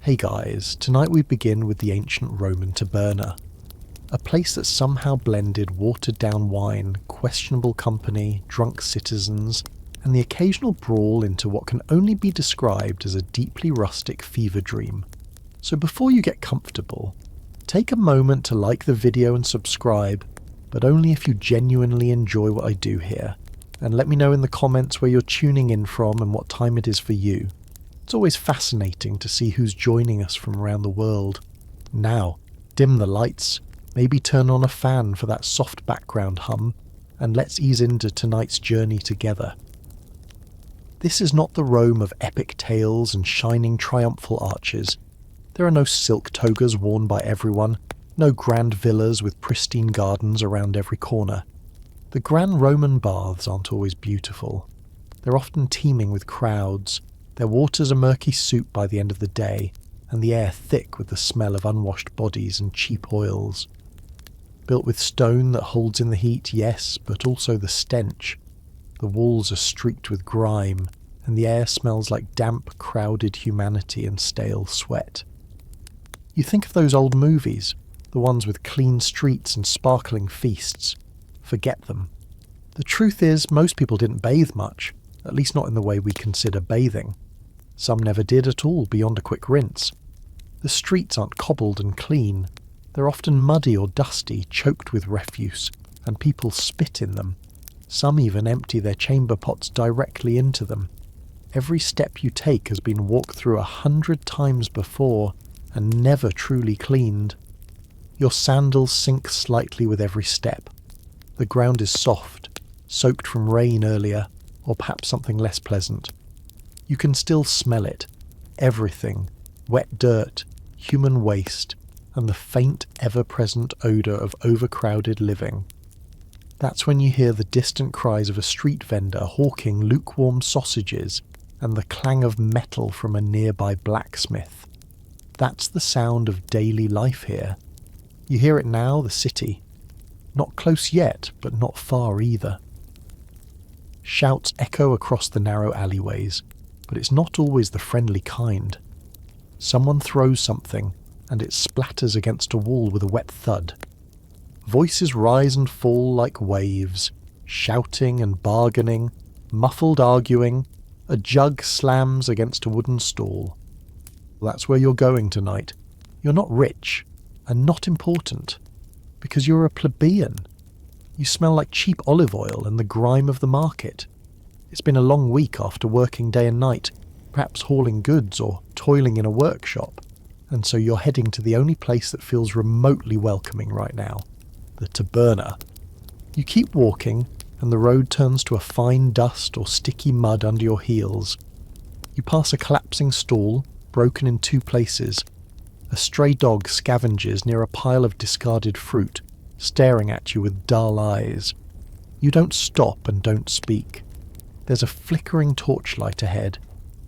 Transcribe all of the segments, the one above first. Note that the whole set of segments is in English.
Hey guys, tonight we begin with the ancient Roman taberna, a place that somehow blended watered down wine, questionable company, drunk citizens, and the occasional brawl into what can only be described as a deeply rustic fever dream. So before you get comfortable, take a moment to like the video and subscribe, but only if you genuinely enjoy what I do here, and let me know in the comments where you're tuning in from and what time it is for you. It's always fascinating to see who's joining us from around the world. Now, dim the lights, maybe turn on a fan for that soft background hum, and let's ease into tonight's journey together. This is not the Rome of epic tales and shining triumphal arches. There are no silk togas worn by everyone, no grand villas with pristine gardens around every corner. The grand Roman baths aren't always beautiful. They're often teeming with crowds, their waters a murky soup by the end of the day, and the air thick with the smell of unwashed bodies and cheap oils. Built with stone that holds in the heat, yes, but also the stench. The walls are streaked with grime, and the air smells like damp, crowded humanity and stale sweat. You think of those old movies, the ones with clean streets and sparkling feasts. Forget them. The truth is, most people didn't bathe much, at least not in the way we consider bathing. Some never did at all beyond a quick rinse. The streets aren't cobbled and clean. They're often muddy or dusty, choked with refuse, and people spit in them. Some even empty their chamber pots directly into them. Every step you take has been walked through 100 times before, and never truly cleaned. Your sandals sink slightly with every step. The ground is soft, soaked from rain earlier, or perhaps something less pleasant. You can still smell it. Everything. Wet dirt, human waste, and the faint, ever-present odour of overcrowded living. That's when you hear the distant cries of a street vendor hawking lukewarm sausages and the clang of metal from a nearby blacksmith. That's the sound of daily life here. You hear it now, the city. Not close yet, but not far either. Shouts echo across the narrow alleyways, but it's not always the friendly kind. Someone throws something, and it splatters against a wall with a wet thud. Voices rise and fall like waves, shouting and bargaining, muffled arguing. A jug slams against a wooden stall. That's where you're going tonight. You're not rich, and not important, because you're a plebeian. You smell like cheap olive oil and the grime of the market. It's been a long week after working day and night, perhaps hauling goods or toiling in a workshop, and so you're heading to the only place that feels remotely welcoming right now, the taberna. You keep walking, and the road turns to a fine dust or sticky mud under your heels. You pass a collapsing stall, broken in two places. A stray dog scavenges near a pile of discarded fruit, staring at you with dull eyes. You don't stop and don't speak. There's a flickering torchlight ahead,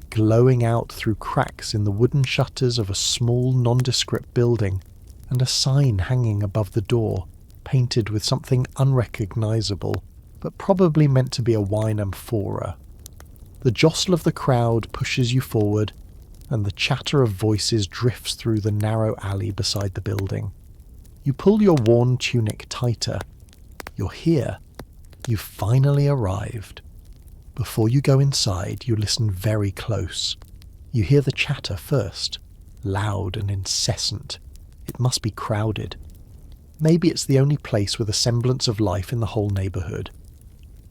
glowing out through cracks in the wooden shutters of a small nondescript building, and a sign hanging above the door, painted with something unrecognisable, but probably meant to be a wine amphora. The jostle of the crowd pushes you forward, and the chatter of voices drifts through the narrow alley beside the building. You pull your worn tunic tighter. You're here. You've finally arrived. Before you go inside, you listen very close. You hear the chatter first, loud and incessant. It must be crowded. Maybe it's the only place with a semblance of life in the whole neighbourhood.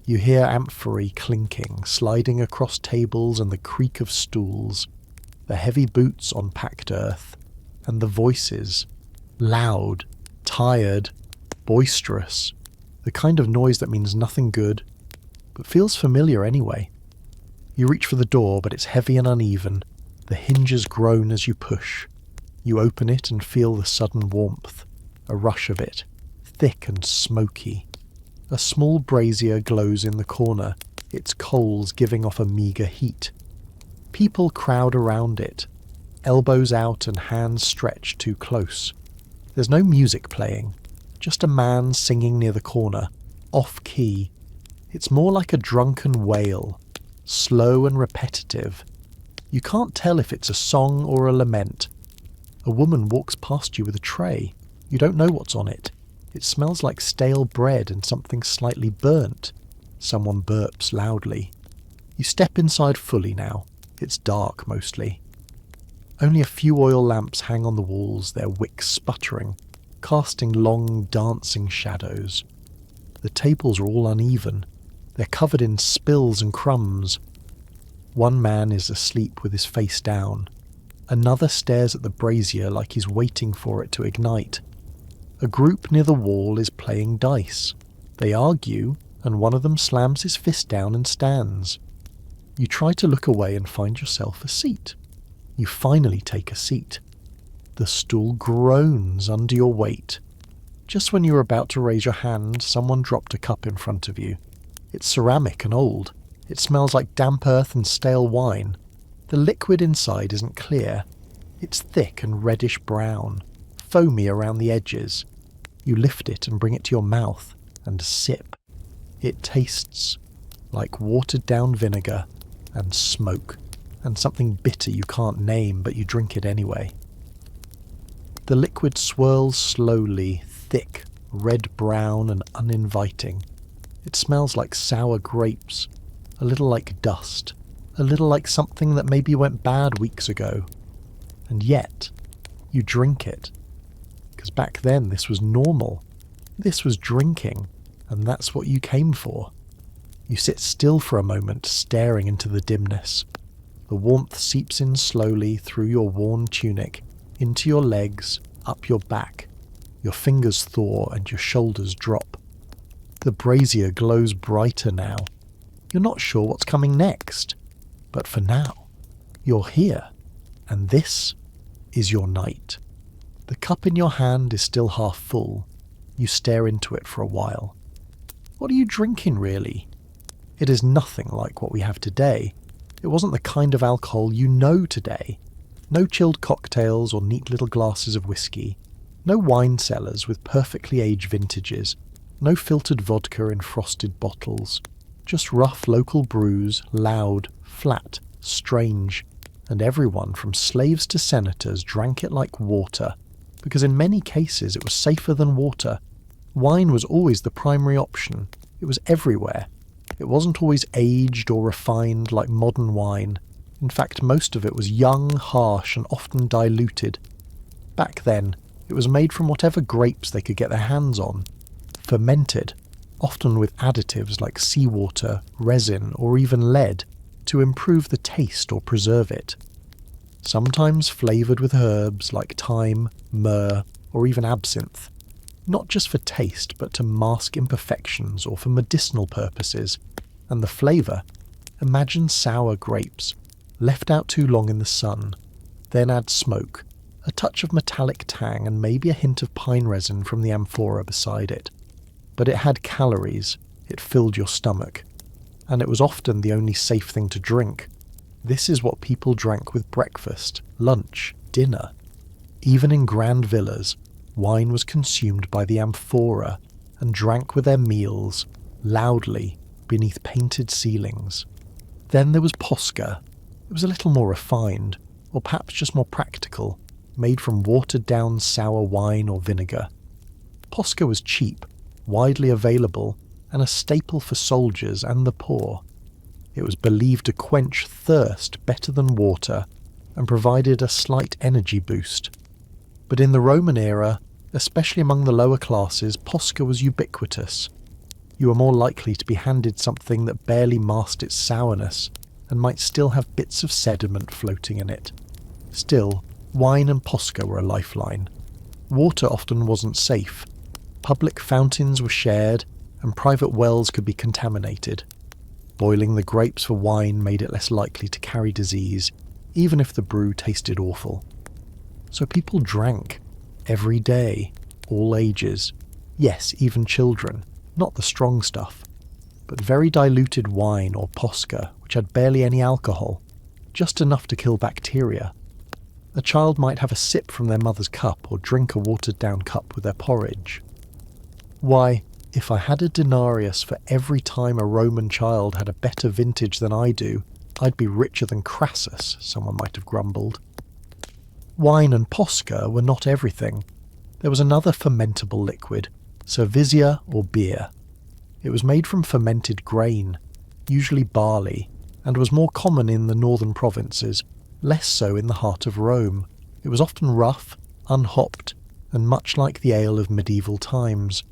You hear amphorae clinking, sliding across tables and the creak of stools, the heavy boots on packed earth, and the voices, loud, tired, boisterous, the kind of noise that means nothing good, but feels familiar anyway. You reach for the door, but it's heavy and uneven. The hinges groan as you push. You open it and feel the sudden warmth, a rush of it, thick and smoky. A small brazier glows in the corner, its coals giving off a meagre heat. People crowd around it, elbows out and hands stretched too close. There's no music playing, just a man singing near the corner, off-key. It's more like a drunken wail, slow and repetitive. You can't tell if it's a song or a lament. A woman walks past you with a tray. You don't know what's on it. It smells like stale bread and something slightly burnt. Someone burps loudly. You step inside fully now. It's dark mostly. Only a few oil lamps hang on the walls, their wicks sputtering, casting long, dancing shadows. The tables are all uneven. They're covered in spills and crumbs. One man is asleep with his face down. Another stares at the brazier like he's waiting for it to ignite. A group near the wall is playing dice. They argue, and one of them slams his fist down and stands. You try to look away and find yourself a seat. You finally take a seat. The stool groans under your weight. Just when you're about to raise your hand, someone dropped a cup in front of you. It's ceramic and old. It smells like damp earth and stale wine. The liquid inside isn't clear. It's thick and reddish brown, foamy around the edges. You lift it and bring it to your mouth and sip. It tastes like watered down vinegar and smoke and something bitter you can't name, but you drink it anyway. The liquid swirls slowly, thick, red-brown and uninviting. It smells like sour grapes, a little like dust, a little like something that maybe went bad weeks ago. And yet, you drink it. Because back then this was normal. This was drinking, and that's what you came for. You sit still for a moment, staring into the dimness. The warmth seeps in slowly through your worn tunic, into your legs, up your back. Your fingers thaw and your shoulders drop. The brazier glows brighter now. You're not sure what's coming next. But for now, you're here, and this is your night. The cup in your hand is still half full. You stare into it for a while. What are you drinking, really? It is nothing like what we have today. It wasn't the kind of alcohol you know today. No chilled cocktails or neat little glasses of whiskey. No wine cellars with perfectly aged vintages. No filtered vodka in frosted bottles. Just rough local brews, loud, flat, strange. And everyone from slaves to senators drank it like water, because in many cases it was safer than water. Wine was always the primary option. It was everywhere. It wasn't always aged or refined like modern wine. In fact, most of it was young, harsh, and often diluted. Back then, it was made from whatever grapes they could get their hands on. Fermented, often with additives like seawater, resin, or even lead, to improve the taste or preserve it. Sometimes flavoured with herbs like thyme, myrrh, or even absinthe. Not just for taste, but to mask imperfections or for medicinal purposes. And the flavour? Imagine sour grapes, left out too long in the sun. Then add smoke, a touch of metallic tang, and maybe a hint of pine resin from the Amphora beside it. But it had calories, it filled your stomach. And it was often the only safe thing to drink. This is what people drank with breakfast, lunch, dinner. Even in grand villas, wine was consumed by the Amphora and drank with their meals, loudly, beneath painted ceilings. Then there was Posca. It was a little more refined, or perhaps just more practical, made from watered-down sour wine or vinegar. Posca was cheap, widely available, and a staple for soldiers and the poor. It was believed to quench thirst better than water and provided a slight energy boost. But in the Roman era, especially among the lower classes, Posca was ubiquitous. You were more likely to be handed something that barely masked its sourness and might still have bits of sediment floating in it. Still, wine and Posca were a lifeline. Water often wasn't safe. Public fountains were shared, and private wells could be contaminated. Boiling the grapes for wine made it less likely to carry disease, even if the brew tasted awful. So people drank, every day, all ages. Yes, even children, not the strong stuff, but very diluted wine or Posca, which had barely any alcohol, just enough to kill bacteria. A child might have a sip from their mother's cup or drink a watered-down cup with their porridge. Why, if I had a denarius for every time a Roman child had a better vintage than I do, I'd be richer than Crassus, someone might have grumbled. Wine and posca were not everything. There was another fermentable liquid, cervisia or beer. It was made from fermented grain, usually barley, and was more common in the northern provinces, less so in the heart of Rome. It was often rough, unhopped, and much like the ale of medieval times.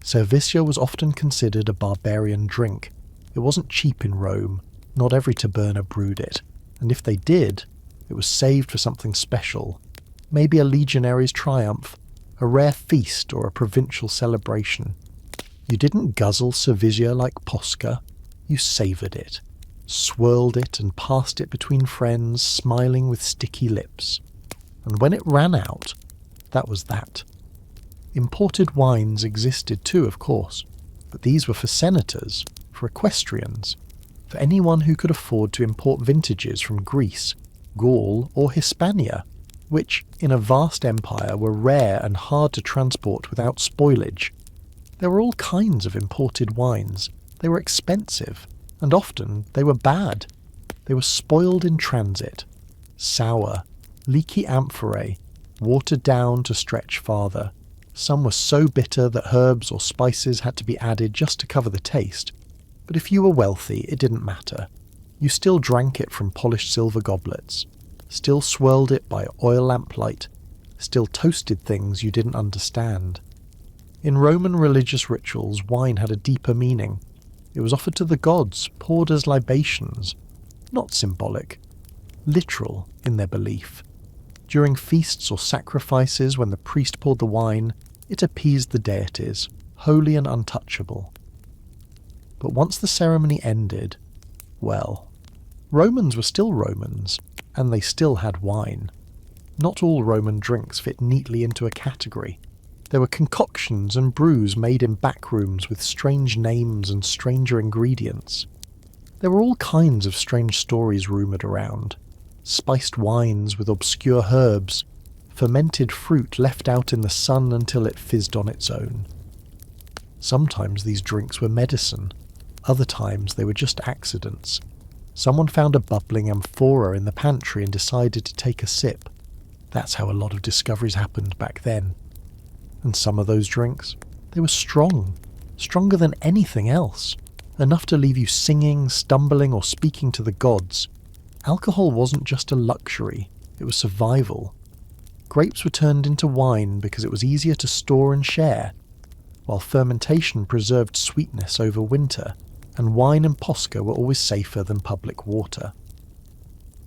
Cervisia was often considered a barbarian drink. It wasn't cheap in Rome, not every taberna brewed it, and if they did, it was saved for something special, maybe a legionary's triumph, a rare feast or a provincial celebration. You didn't guzzle cervisia like posca, you savoured it, swirled it and passed it between friends, smiling with sticky lips. And when it ran out, that was that. Imported wines existed too, of course, but these were for senators, for equestrians, for anyone who could afford to import vintages from Greece, Gaul or Hispania, which, in a vast empire, were rare and hard to transport without spoilage. There were all kinds of imported wines. They were expensive, and often they were bad. They were spoiled in transit, sour, leaky amphorae, watered down to stretch farther. Some were so bitter that herbs or spices had to be added just to cover the taste. But if you were wealthy, it didn't matter. You still drank it from polished silver goblets, still swirled it by oil lamplight, still toasted things you didn't understand. In Roman religious rituals, wine had a deeper meaning. It was offered to the gods, poured as libations, not symbolic, literal in their belief. During feasts or sacrifices, when the priest poured the wine, it appeased the deities, holy and untouchable. But once the ceremony ended, well, Romans were still Romans, and they still had wine. Not all Roman drinks fit neatly into a category. There were concoctions and brews made in back rooms with strange names and stranger ingredients. There were all kinds of strange stories rumoured around. Spiced wines with obscure herbs, fermented fruit left out in the sun until it fizzed on its own. Sometimes these drinks were medicine, other times they were just accidents. Someone found a bubbling amphora in the pantry and decided to take a sip. That's how a lot of discoveries happened back then. And some of those drinks, they were strong, stronger than anything else, enough to leave you singing, stumbling, or speaking to the gods. Alcohol wasn't just a luxury, it was survival. Grapes were turned into wine because it was easier to store and share, while fermentation preserved sweetness over winter, and wine and posca were always safer than public water.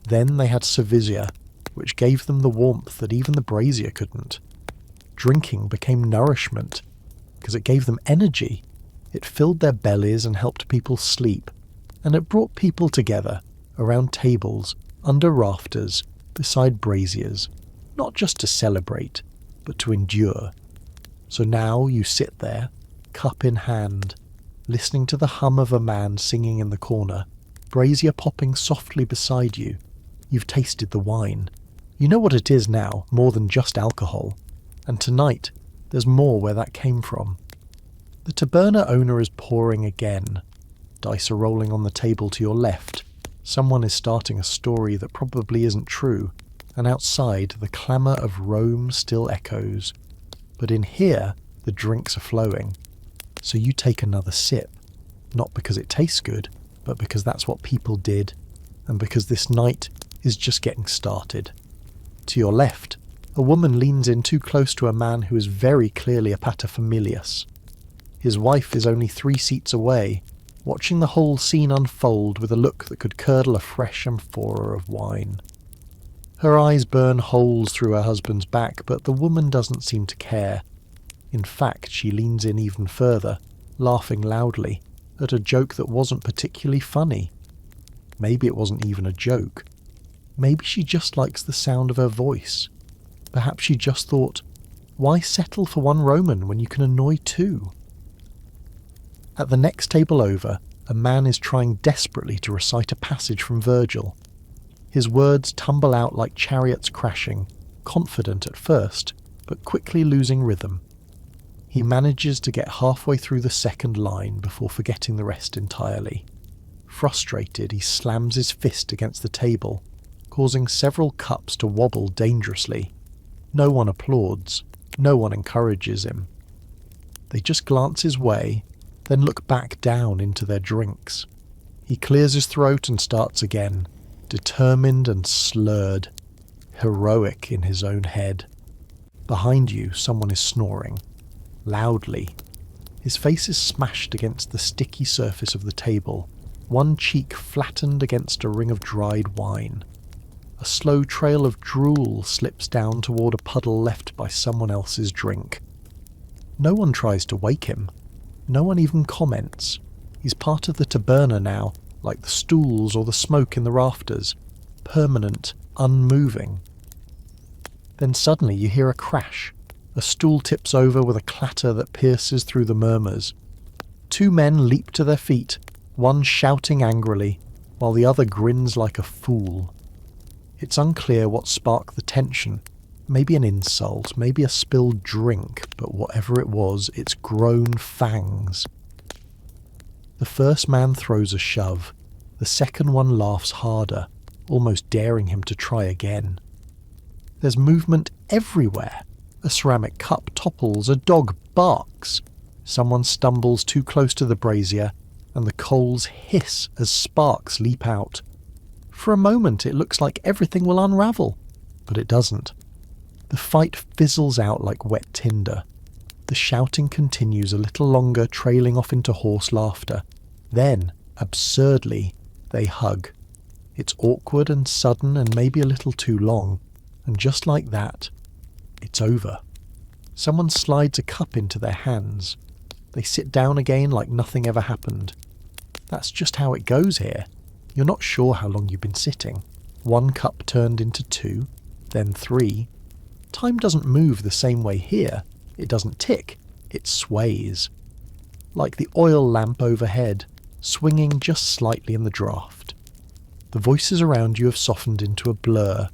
Then they had cervisia, which gave them the warmth that even the brazier couldn't. Drinking became nourishment, because it gave them energy. It filled their bellies and helped people sleep, and it brought people together, around tables, under rafters, beside braziers, not just to celebrate, but to endure. So now you sit there, cup in hand, listening to the hum of a man singing in the corner, brazier popping softly beside you. You've tasted the wine. You know what it is now, more than just alcohol. And tonight, there's more where that came from. The taberna owner is pouring again. Dice are rolling on the table to your left. Someone is starting a story that probably isn't true, and outside the clamour of Rome still echoes. But in here, the drinks are flowing. So you take another sip, not because it tastes good, but because that's what people did, and because this night is just getting started. To your left, a woman leans in too close to a man who is very clearly a paterfamilias. His wife is only 3 seats away, watching the whole scene unfold with a look that could curdle a fresh amphora of wine. Her eyes burn holes through her husband's back, but the woman doesn't seem to care. In fact, she leans in even further, laughing loudly, at a joke that wasn't particularly funny. Maybe it wasn't even a joke. Maybe she just likes the sound of her voice. Perhaps she just thought, why settle for one Roman when you can annoy 2? At the next table over, a man is trying desperately to recite a passage from Virgil. His words tumble out like chariots crashing, confident at first, but quickly losing rhythm. He manages to get halfway through the second line before forgetting the rest entirely. Frustrated, he slams his fist against the table, causing several cups to wobble dangerously. No one applauds. No one encourages him. They just glance his way, then look back down into their drinks. He clears his throat and starts again, determined and slurred, heroic in his own head. Behind you, someone is snoring, loudly. His face is smashed against the sticky surface of the table, one cheek flattened against a ring of dried wine. A slow trail of drool slips down toward a puddle left by someone else's drink. No one tries to wake him. No one even comments. He's part of the taberna now, like the stools or the smoke in the rafters, permanent, unmoving. Then suddenly you hear a crash. A stool tips over with a clatter that pierces through the murmurs. Two men leap to their feet, one shouting angrily, while the other grins like a fool. It's unclear what sparked the tension. Maybe an insult, maybe a spilled drink, but whatever it was, it's grown fangs. The first man throws a shove. The second one laughs harder, almost daring him to try again. There's movement everywhere. A ceramic cup topples, a dog barks. Someone stumbles too close to the brazier, and the coals hiss as sparks leap out. For a moment it looks like everything will unravel, but it doesn't. The fight fizzles out like wet tinder. The shouting continues a little longer, trailing off into hoarse laughter. Then, absurdly, they hug. It's awkward and sudden and maybe a little too long, and just like that, it's over. Someone slides a cup into their hands. They sit down again like nothing ever happened. That's just how it goes here. You're not sure how long you've been sitting. One cup turned into two, then three. Time doesn't move the same way here. It doesn't tick. It sways. Like the oil lamp overhead, swinging just slightly in the draught. The voices around you have softened into a blur.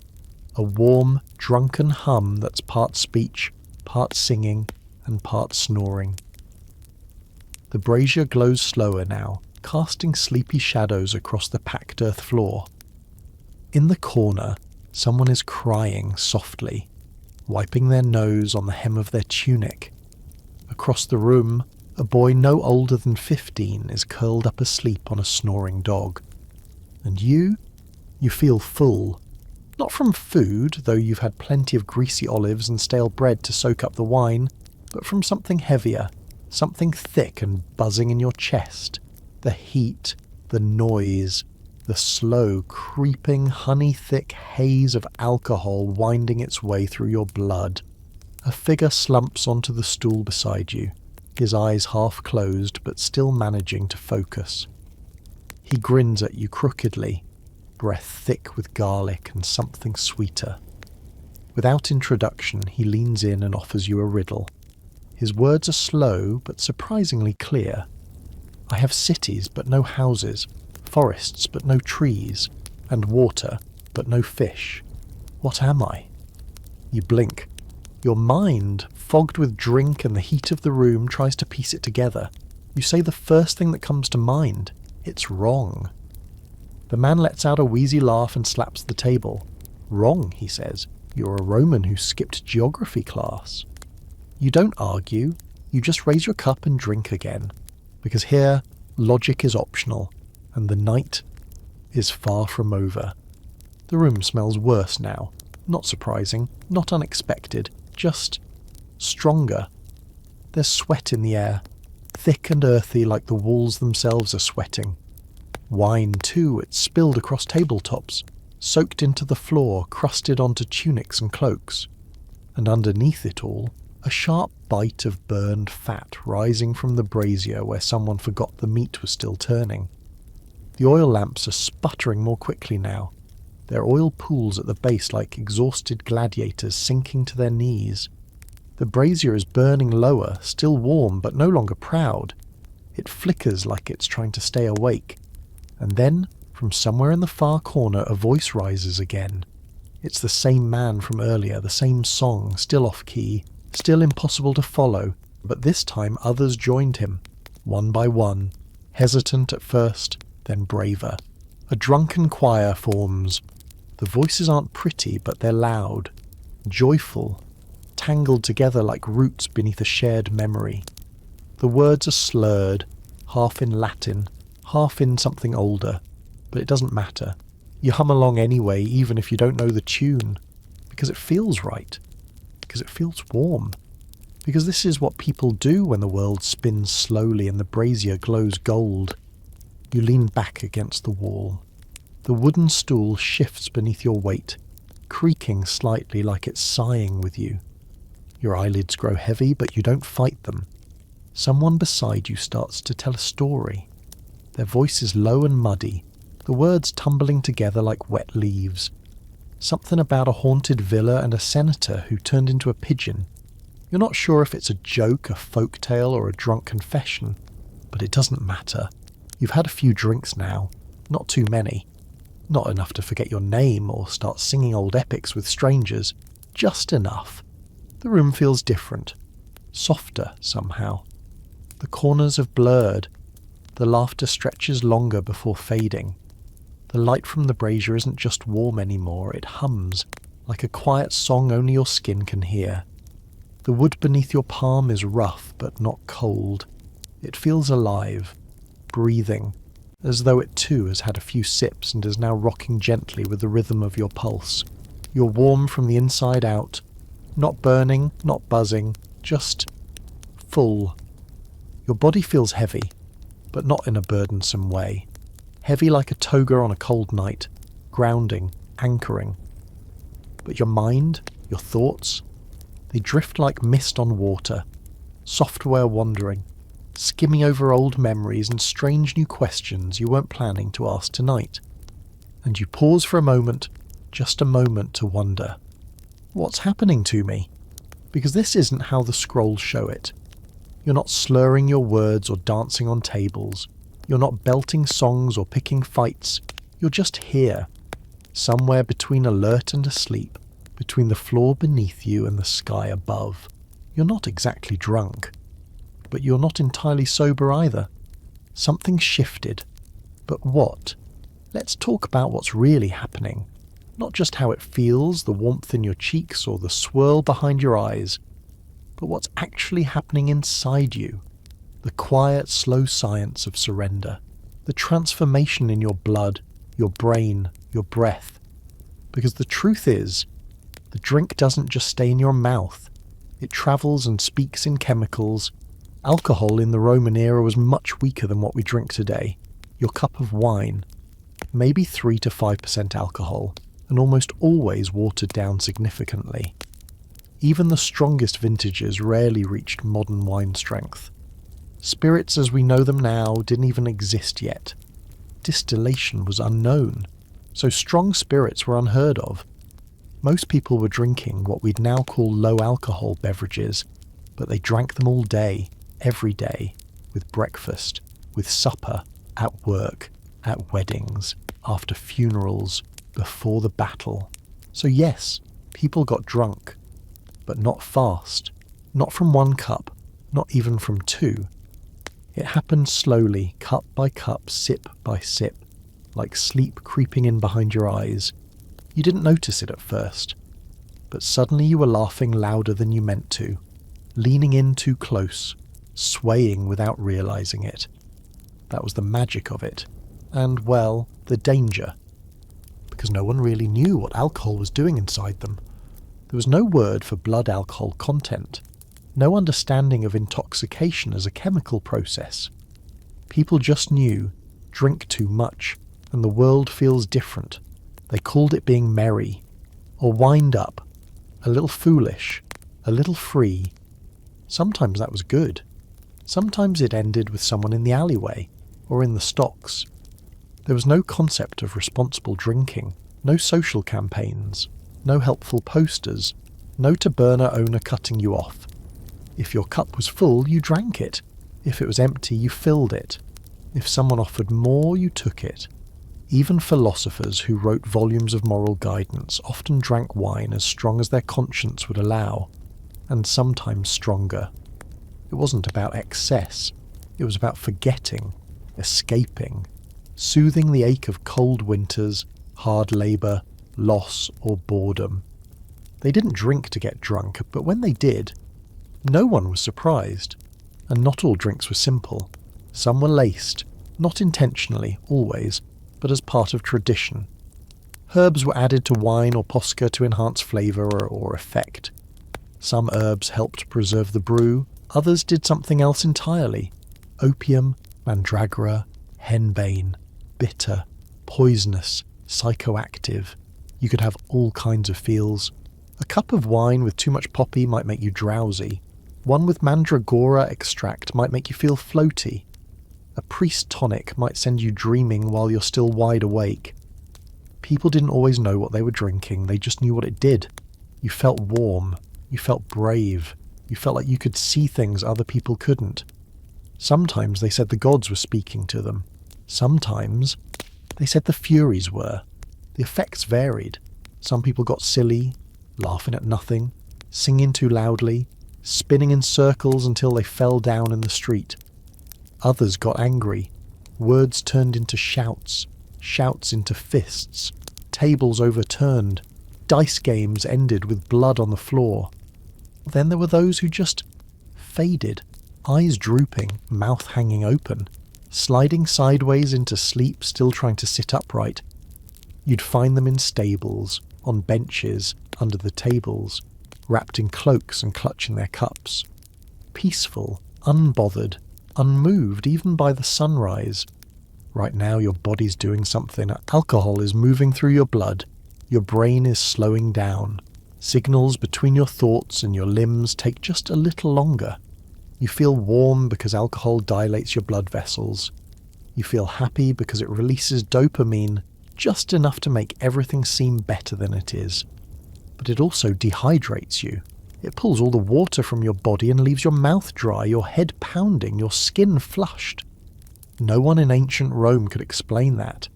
A warm, drunken hum that's part speech, part singing, and part snoring. The brazier glows slower now, casting sleepy shadows across the packed earth floor. In the corner, someone is crying softly, wiping their nose on the hem of their tunic. Across the room, a boy no older than 15 is curled up asleep on a snoring dog. And you feel full. Not from food, though you've had plenty of greasy olives and stale bread to soak up the wine, but from something heavier, something thick and buzzing in your chest. The heat, the noise, the slow, creeping, honey-thick haze of alcohol winding its way through your blood. A figure slumps onto the stool beside you, his eyes half closed but still managing to focus. He grins at you crookedly, breath thick with garlic and something sweeter. Without introduction, he leans in and offers you a riddle. His words are slow but surprisingly clear. I have cities but no houses, forests but no trees, and water but no fish. What am I? You blink. Your mind, fogged with drink and the heat of the room, tries to piece it together. You say the first thing that comes to mind. It's wrong. The man lets out a wheezy laugh and slaps the table. Wrong, he says. You're a Roman who skipped geography class. You don't argue. You just raise your cup and drink again. Because here, logic is optional, and the night is far from over. The room smells worse now. Not surprising, not unexpected, just stronger. There's sweat in the air, thick and earthy like the walls themselves are sweating. Wine, too, it's spilled across tabletops, soaked into the floor, crusted onto tunics and cloaks. And underneath it all, a sharp bite of burned fat rising from the brazier where someone forgot the meat was still turning. The oil lamps are sputtering more quickly now, their oil pools at the base like exhausted gladiators sinking to their knees. The brazier is burning lower, still warm but no longer proud. It flickers like it's trying to stay awake. And then, from somewhere in the far corner, a voice rises again. It's the same man from earlier, the same song, still off-key, still impossible to follow, but this time others joined him, one by one, hesitant at first, then braver. A drunken choir forms. The voices aren't pretty, but they're loud, joyful, tangled together like roots beneath a shared memory. The words are slurred, half in Latin, half in something older, but it doesn't matter. You hum along anyway, even if you don't know the tune, because it feels right, because it feels warm, because this is what people do when the world spins slowly and the brazier glows gold. You lean back against the wall. The wooden stool shifts beneath your weight, creaking slightly like it's sighing with you. Your eyelids grow heavy, but you don't fight them. Someone beside you starts to tell a story. Their voice is low and muddy, the words tumbling together like wet leaves. Something about a haunted villa and a senator who turned into a pigeon. You're not sure if it's a joke, a folk tale, or a drunk confession, but it doesn't matter. You've had a few drinks now, not too many. Not enough to forget your name or start singing old epics with strangers, just enough. The room feels different, softer somehow. The corners have blurred. The laughter stretches longer before fading. The light from the brazier isn't just warm anymore, it hums, like a quiet song only your skin can hear. The wood beneath your palm is rough but not cold. It feels alive, breathing, as though it too has had a few sips and is now rocking gently with the rhythm of your pulse. You're warm from the inside out, not burning, not buzzing, just full. Your body feels heavy, but not in a burdensome way. Heavy like a toga on a cold night, grounding, anchoring. But your mind, your thoughts, they drift like mist on water, software wandering, skimming over old memories and strange new questions you weren't planning to ask tonight. And you pause for a moment, just a moment to wonder, what's happening to me? Because this isn't how the scrolls show it. You're not slurring your words or dancing on tables. You're not belting songs or picking fights. You're just here, somewhere between alert and asleep, between the floor beneath you and the sky above. You're not exactly drunk, but you're not entirely sober either. Something shifted. But what? Let's talk about what's really happening. Not just how it feels, the warmth in your cheeks or the swirl behind your eyes, but what's actually happening inside you. The quiet, slow science of surrender. The transformation in your blood, your brain, your breath. Because the truth is, the drink doesn't just stay in your mouth. It travels and speaks in chemicals. Alcohol in the Roman era was much weaker than what we drink today. Your cup of wine, maybe 3 to 5% alcohol, and almost always watered down significantly. Even the strongest vintages rarely reached modern wine strength. Spirits as we know them now didn't even exist yet. Distillation was unknown, so strong spirits were unheard of. Most people were drinking what we'd now call low-alcohol beverages, but they drank them all day, every day, with breakfast, with supper, at work, at weddings, after funerals, before the battle. So yes, people got drunk, but not fast, not from one cup, not even from two. It happened slowly, cup by cup, sip by sip, like sleep creeping in behind your eyes. You didn't notice it at first, but suddenly you were laughing louder than you meant to, leaning in too close, swaying without realizing it. That was the magic of it, and, well, the danger, because no one really knew what alcohol was doing inside them. There was no word for blood alcohol content, no understanding of intoxication as a chemical process. People just knew, drink too much, and the world feels different. They called it being merry, or wind up, a little foolish, a little free. Sometimes that was good. Sometimes it ended with someone in the alleyway, or in the stocks. There was no concept of responsible drinking, no social campaigns, no helpful posters, no taberna owner cutting you off. If your cup was full, you drank it. If it was empty, you filled it. If someone offered more, you took it. Even philosophers who wrote volumes of moral guidance often drank wine as strong as their conscience would allow, and sometimes stronger. It wasn't about excess. It was about forgetting, escaping, soothing the ache of cold winters, hard labour, loss or boredom. They didn't drink to get drunk, but when they did, no one was surprised. And not all drinks were simple. Some were laced, not intentionally, always, but as part of tradition. Herbs were added to wine or posca to enhance flavour or effect. Some herbs helped preserve the brew, others did something else entirely. Opium, mandragora, henbane, bitter, poisonous, psychoactive. You could have all kinds of feels. A cup of wine with too much poppy might make you drowsy. One with mandragora extract might make you feel floaty. A priest tonic might send you dreaming while you're still wide awake. People didn't always know what they were drinking, they just knew what it did. You felt warm, you felt brave, you felt like you could see things other people couldn't. Sometimes they said the gods were speaking to them. Sometimes they said the Furies were. The effects varied. Some people got silly, laughing at nothing, singing too loudly, spinning in circles until they fell down in the street. Others got angry. Words turned into shouts, shouts into fists, tables overturned, dice games ended with blood on the floor. Then there were those who just faded, eyes drooping, mouth hanging open, sliding sideways into sleep, still trying to sit upright. You'd find them in stables, on benches, under the tables, wrapped in cloaks and clutching their cups. Peaceful, unbothered, unmoved even by the sunrise. Right now your body's doing something. Alcohol is moving through your blood. Your brain is slowing down. Signals between your thoughts and your limbs take just a little longer. You feel warm because alcohol dilates your blood vessels. You feel happy because it releases dopamine just enough to make everything seem better than it is. But it also dehydrates you. It pulls all the water from your body and leaves your mouth dry, your head pounding, your skin flushed. No one in ancient Rome could explain that.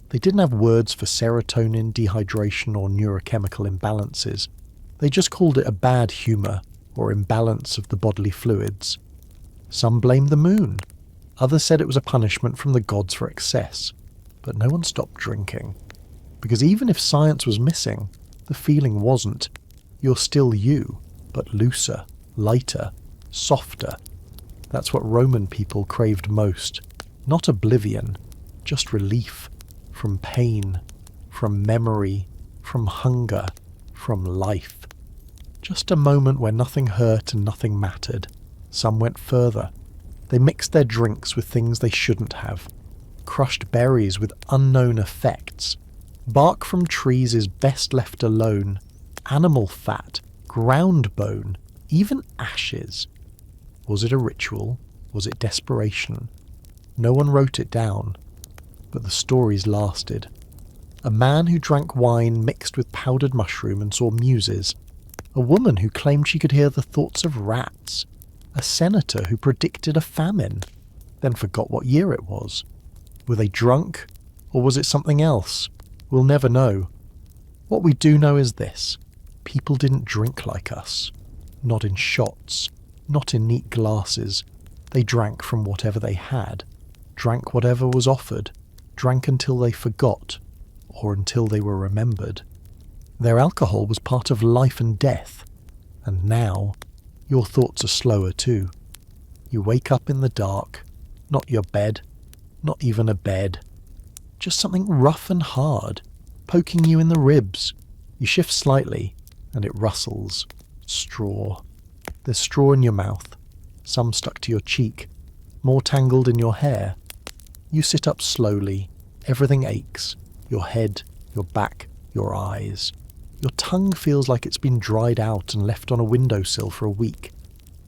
They didn't have words for serotonin, dehydration, or neurochemical imbalances. They just called it a bad humour, or imbalance of the bodily fluids. Some blamed the moon. Others said it was a punishment from the gods for excess. But no one stopped drinking. Because even if science was missing, the feeling wasn't. You're still you, but looser, lighter, softer. That's what Roman people craved most. Not oblivion, just relief. From pain, from memory, from hunger, from life. Just a moment where nothing hurt and nothing mattered. Some went further. They mixed their drinks with things they shouldn't have. Crushed berries with unknown effects. Bark from trees is best left alone. Animal fat, ground bone, even ashes. Was it a ritual? Was it desperation? No one wrote it down, but the stories lasted. A man who drank wine mixed with powdered mushroom and saw muses. A woman who claimed she could hear the thoughts of rats. A senator who predicted a famine, then forgot what year it was. Were they drunk, or was it something else? We'll never know. What we do know is this. People didn't drink like us. Not in shots, not in neat glasses. They drank from whatever they had. Drank whatever was offered. Drank until they forgot, or until they were remembered. Their alcohol was part of life and death. And now, your thoughts are slower too. You wake up in the dark, not your bed, not even a bed. Just something rough and hard, poking you in the ribs. You shift slightly, and it rustles. Straw. There's straw in your mouth, some stuck to your cheek, more tangled in your hair. You sit up slowly. Everything aches. Your head, your back, your eyes. Your tongue feels like it's been dried out and left on a windowsill for a week.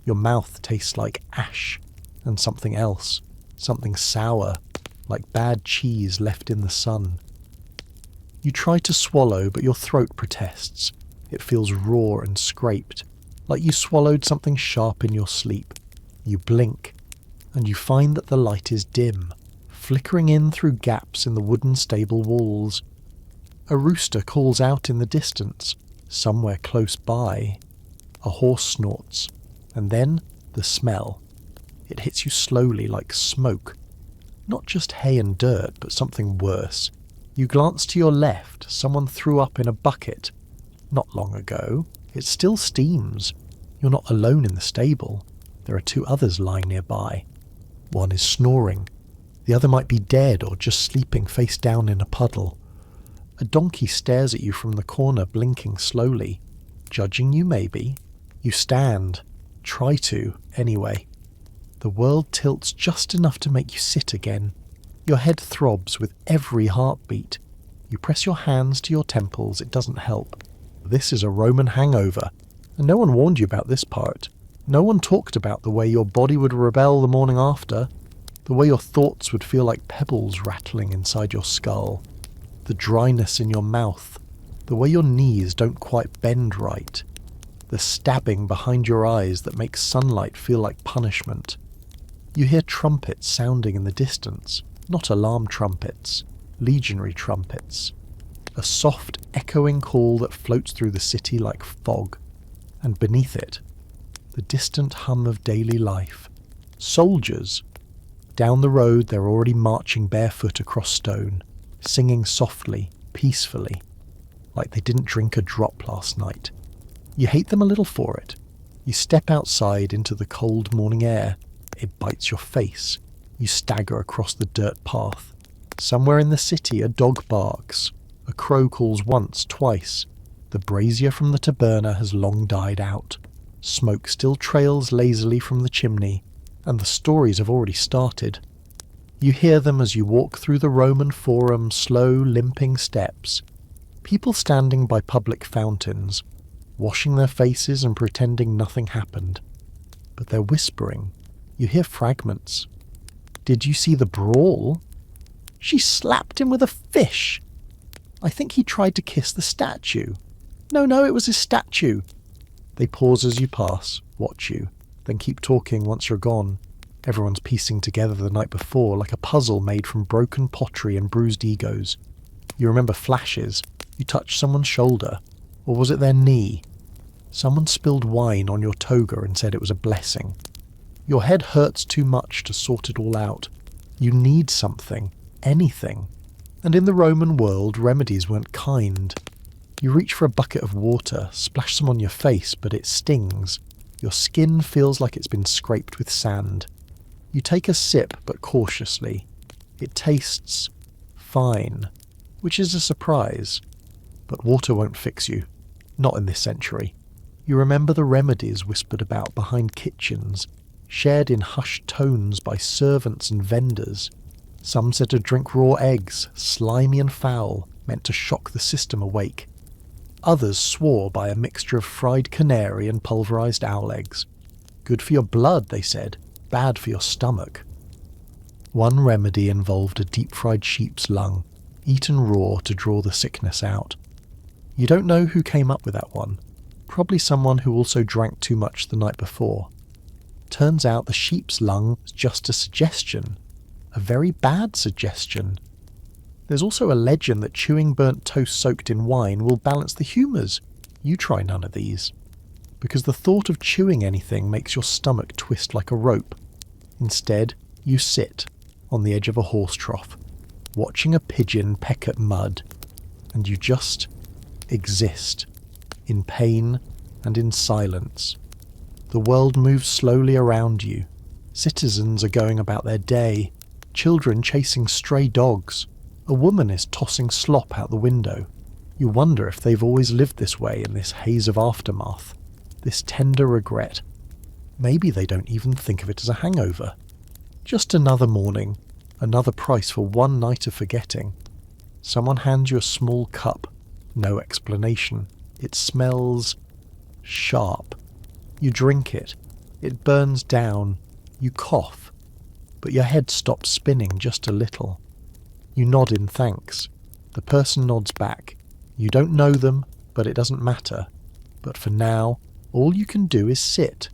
Your mouth tastes like ash and something else, something sour, like bad cheese left in the sun. You try to swallow, but your throat protests. It feels raw and scraped, like you swallowed something sharp in your sleep. You blink, and you find that the light is dim, flickering in through gaps in the wooden stable walls. A rooster calls out in the distance, somewhere close by. A horse snorts, and then the smell. It hits you slowly like smoke. Not just hay and dirt, but something worse. You glance to your left, someone threw up in a bucket. Not long ago. It still steams. You're not alone in the stable. There are two others lying nearby. One is snoring. The other might be dead or just sleeping face down in a puddle. A donkey stares at you from the corner, blinking slowly. Judging you, maybe. You stand. Try to, anyway. The world tilts just enough to make you sit again. Your head throbs with every heartbeat. You press your hands to your temples, it doesn't help. This is a Roman hangover, and no one warned you about this part. No one talked about the way your body would rebel the morning after, the way your thoughts would feel like pebbles rattling inside your skull, the dryness in your mouth, the way your knees don't quite bend right, the stabbing behind your eyes that makes sunlight feel like punishment. You hear trumpets sounding in the distance, not alarm trumpets, legionary trumpets. A soft, echoing call that floats through the city like fog, and beneath it, the distant hum of daily life. Soldiers. Down the road they're already marching barefoot across stone, singing softly, peacefully, like they didn't drink a drop last night. You hate them a little for it. You step outside into the cold morning air. It bites your face. You stagger across the dirt path. Somewhere in the city a dog barks. A crow calls once, twice. The brazier from the taberna has long died out. Smoke still trails lazily from the chimney, and the stories have already started. You hear them as you walk through the Roman Forum, slow, limping steps. People standing by public fountains, washing their faces and pretending nothing happened. But they're whispering. You hear fragments. Did you see the brawl? She slapped him with a fish. I think he tried to kiss the statue. No, it was his statue. They pause as you pass, watch you, then keep talking once you're gone. Everyone's piecing together the night before like a puzzle made from broken pottery and bruised egos. You remember flashes. You touched someone's shoulder. Or was it their knee? Someone spilled wine on your toga and said it was a blessing. Your head hurts too much to sort it all out. You need something. Anything. And in the Roman world, remedies weren't kind. You reach for a bucket of water, splash some on your face, but it stings. Your skin feels like it's been scraped with sand. You take a sip, but cautiously. It tastes fine, which is a surprise. But water won't fix you. Not in this century. You remember the remedies whispered about behind kitchens, shared in hushed tones by servants and vendors. Some said to drink raw eggs, slimy and foul, meant to shock the system awake. Others swore by a mixture of fried canary and pulverized owl eggs. Good for your blood, they said, bad for your stomach. One remedy involved a deep-fried sheep's lung, eaten raw to draw the sickness out. You don't know who came up with that one. Probably someone who also drank too much the night before. Turns out the sheep's lung was just a suggestion. A very bad suggestion. There's also a legend that chewing burnt toast soaked in wine will balance the humours. You try none of these. Because the thought of chewing anything makes your stomach twist like a rope. Instead, you sit on the edge of a horse trough, watching a pigeon peck at mud, and you just exist, in pain and in silence. The world moves slowly around you. Citizens are going about their day. Children chasing stray dogs. A woman is tossing slop out the window. You wonder if they've always lived this way in this haze of aftermath, this tender regret. Maybe they don't even think of it as a hangover. Just another morning, another price for one night of forgetting. Someone hands you a small cup. No explanation. It smells sharp. You drink it. It burns down. You cough. But your head stops spinning just a little. You nod in thanks. The person nods back. You don't know them, but it doesn't matter. But for now, all you can do is sit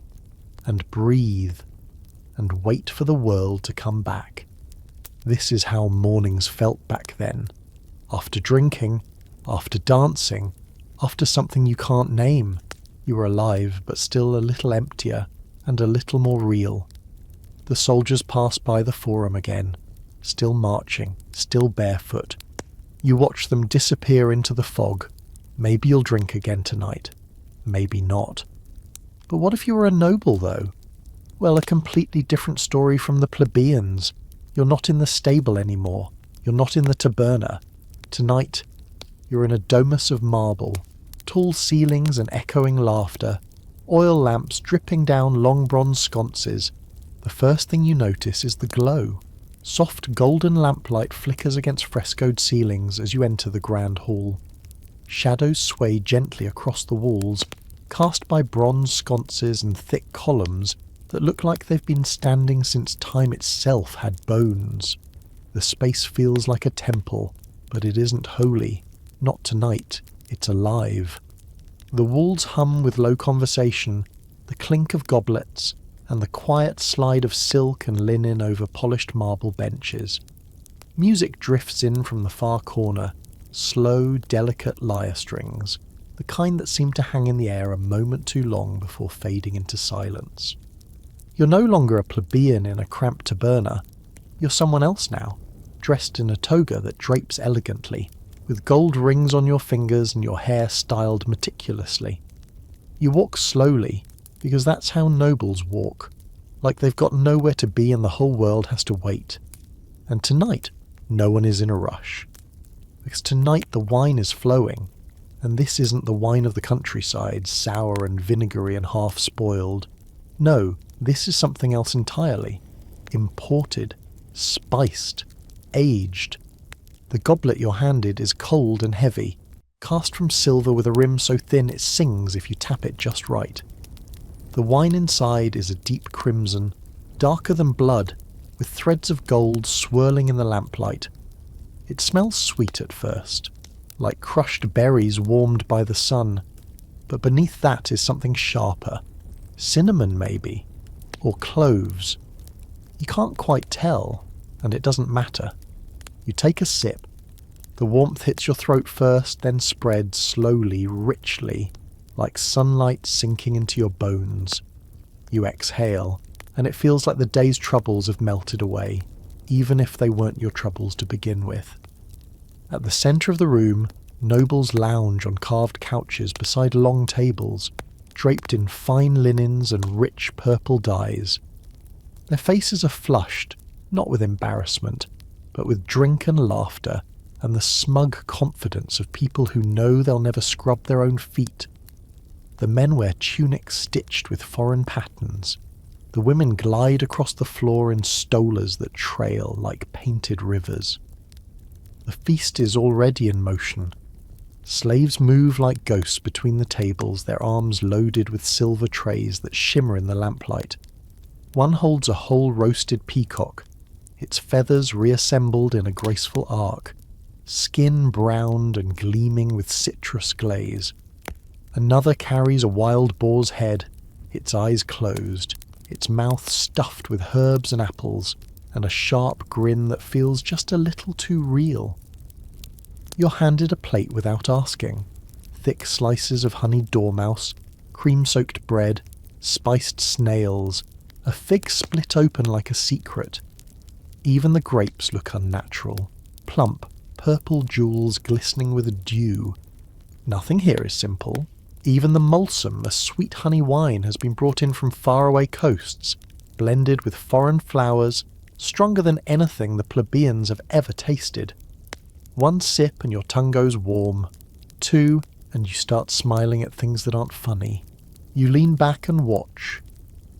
and breathe and wait for the world to come back. This is how mornings felt back then. After drinking, after dancing, after something you can't name. You were alive, but still a little emptier and a little more real. The soldiers pass by the forum again. still marching, still barefoot. You watch them disappear into the fog. Maybe you'll drink again tonight. Maybe not. But what if you were a noble, though? Well, a completely different story from the plebeians. You're not in the stable anymore. You're not in the taberna. Tonight, you're in a domus of marble, tall ceilings and echoing laughter, oil lamps dripping down long bronze sconces. The first thing you notice is the glow. Soft golden lamplight flickers against frescoed ceilings as you enter the grand hall. Shadows sway gently across the walls, cast by bronze sconces and thick columns that look like they've been standing since time itself had bones. The space feels like a temple, but it isn't holy. Not tonight. It's alive. The walls hum with low conversation, the clink of goblets, and the quiet slide of silk and linen over polished marble benches. Music drifts in from the far corner, slow, delicate lyre strings, the kind that seem to hang in the air a moment too long before fading into silence. You're no longer a plebeian in a cramped taberna. You're someone else now, dressed in a toga that drapes elegantly, with gold rings on your fingers and your hair styled meticulously. You walk slowly, because that's how nobles walk, like they've got nowhere to be and the whole world has to wait. And tonight, no one is in a rush. Because tonight the wine is flowing, and this isn't the wine of the countryside, sour and vinegary and half-spoiled. No, this is something else entirely. Imported, spiced, aged. The goblet you're handed is cold and heavy, cast from silver with a rim so thin it sings if you tap it just right. The wine inside is a deep crimson, darker than blood, with threads of gold swirling in the lamplight. It smells sweet at first, like crushed berries warmed by the sun, but beneath that is something sharper. Cinnamon, maybe, or cloves. You can't quite tell, and it doesn't matter. You take a sip. The warmth hits your throat first, then spreads slowly, richly, like sunlight sinking into your bones. You exhale, and it feels like the day's troubles have melted away, even if they weren't your troubles to begin with. At the centre of the room, nobles lounge on carved couches beside long tables, draped in fine linens and rich purple dyes. Their faces are flushed, not with embarrassment, but with drink and laughter, and the smug confidence of people who know they'll never scrub their own feet. The men wear tunics stitched with foreign patterns. The women glide across the floor in stolas that trail like painted rivers. The feast is already in motion. Slaves move like ghosts between the tables, their arms loaded with silver trays that shimmer in the lamplight. One holds a whole roasted peacock, its feathers reassembled in a graceful arc, skin browned and gleaming with citrus glaze. Another carries a wild boar's head, its eyes closed, its mouth stuffed with herbs and apples, and a sharp grin that feels just a little too real. You're handed a plate without asking. Thick slices of honeyed dormouse, cream-soaked bread, spiced snails, a fig split open like a secret. Even the grapes look unnatural, plump, purple jewels glistening with dew. Nothing here is simple. Even the mulsum, a sweet honey wine, has been brought in from faraway coasts, blended with foreign flowers, stronger than anything the plebeians have ever tasted. One sip and your tongue goes warm. Two, and you start smiling at things that aren't funny. You lean back and watch,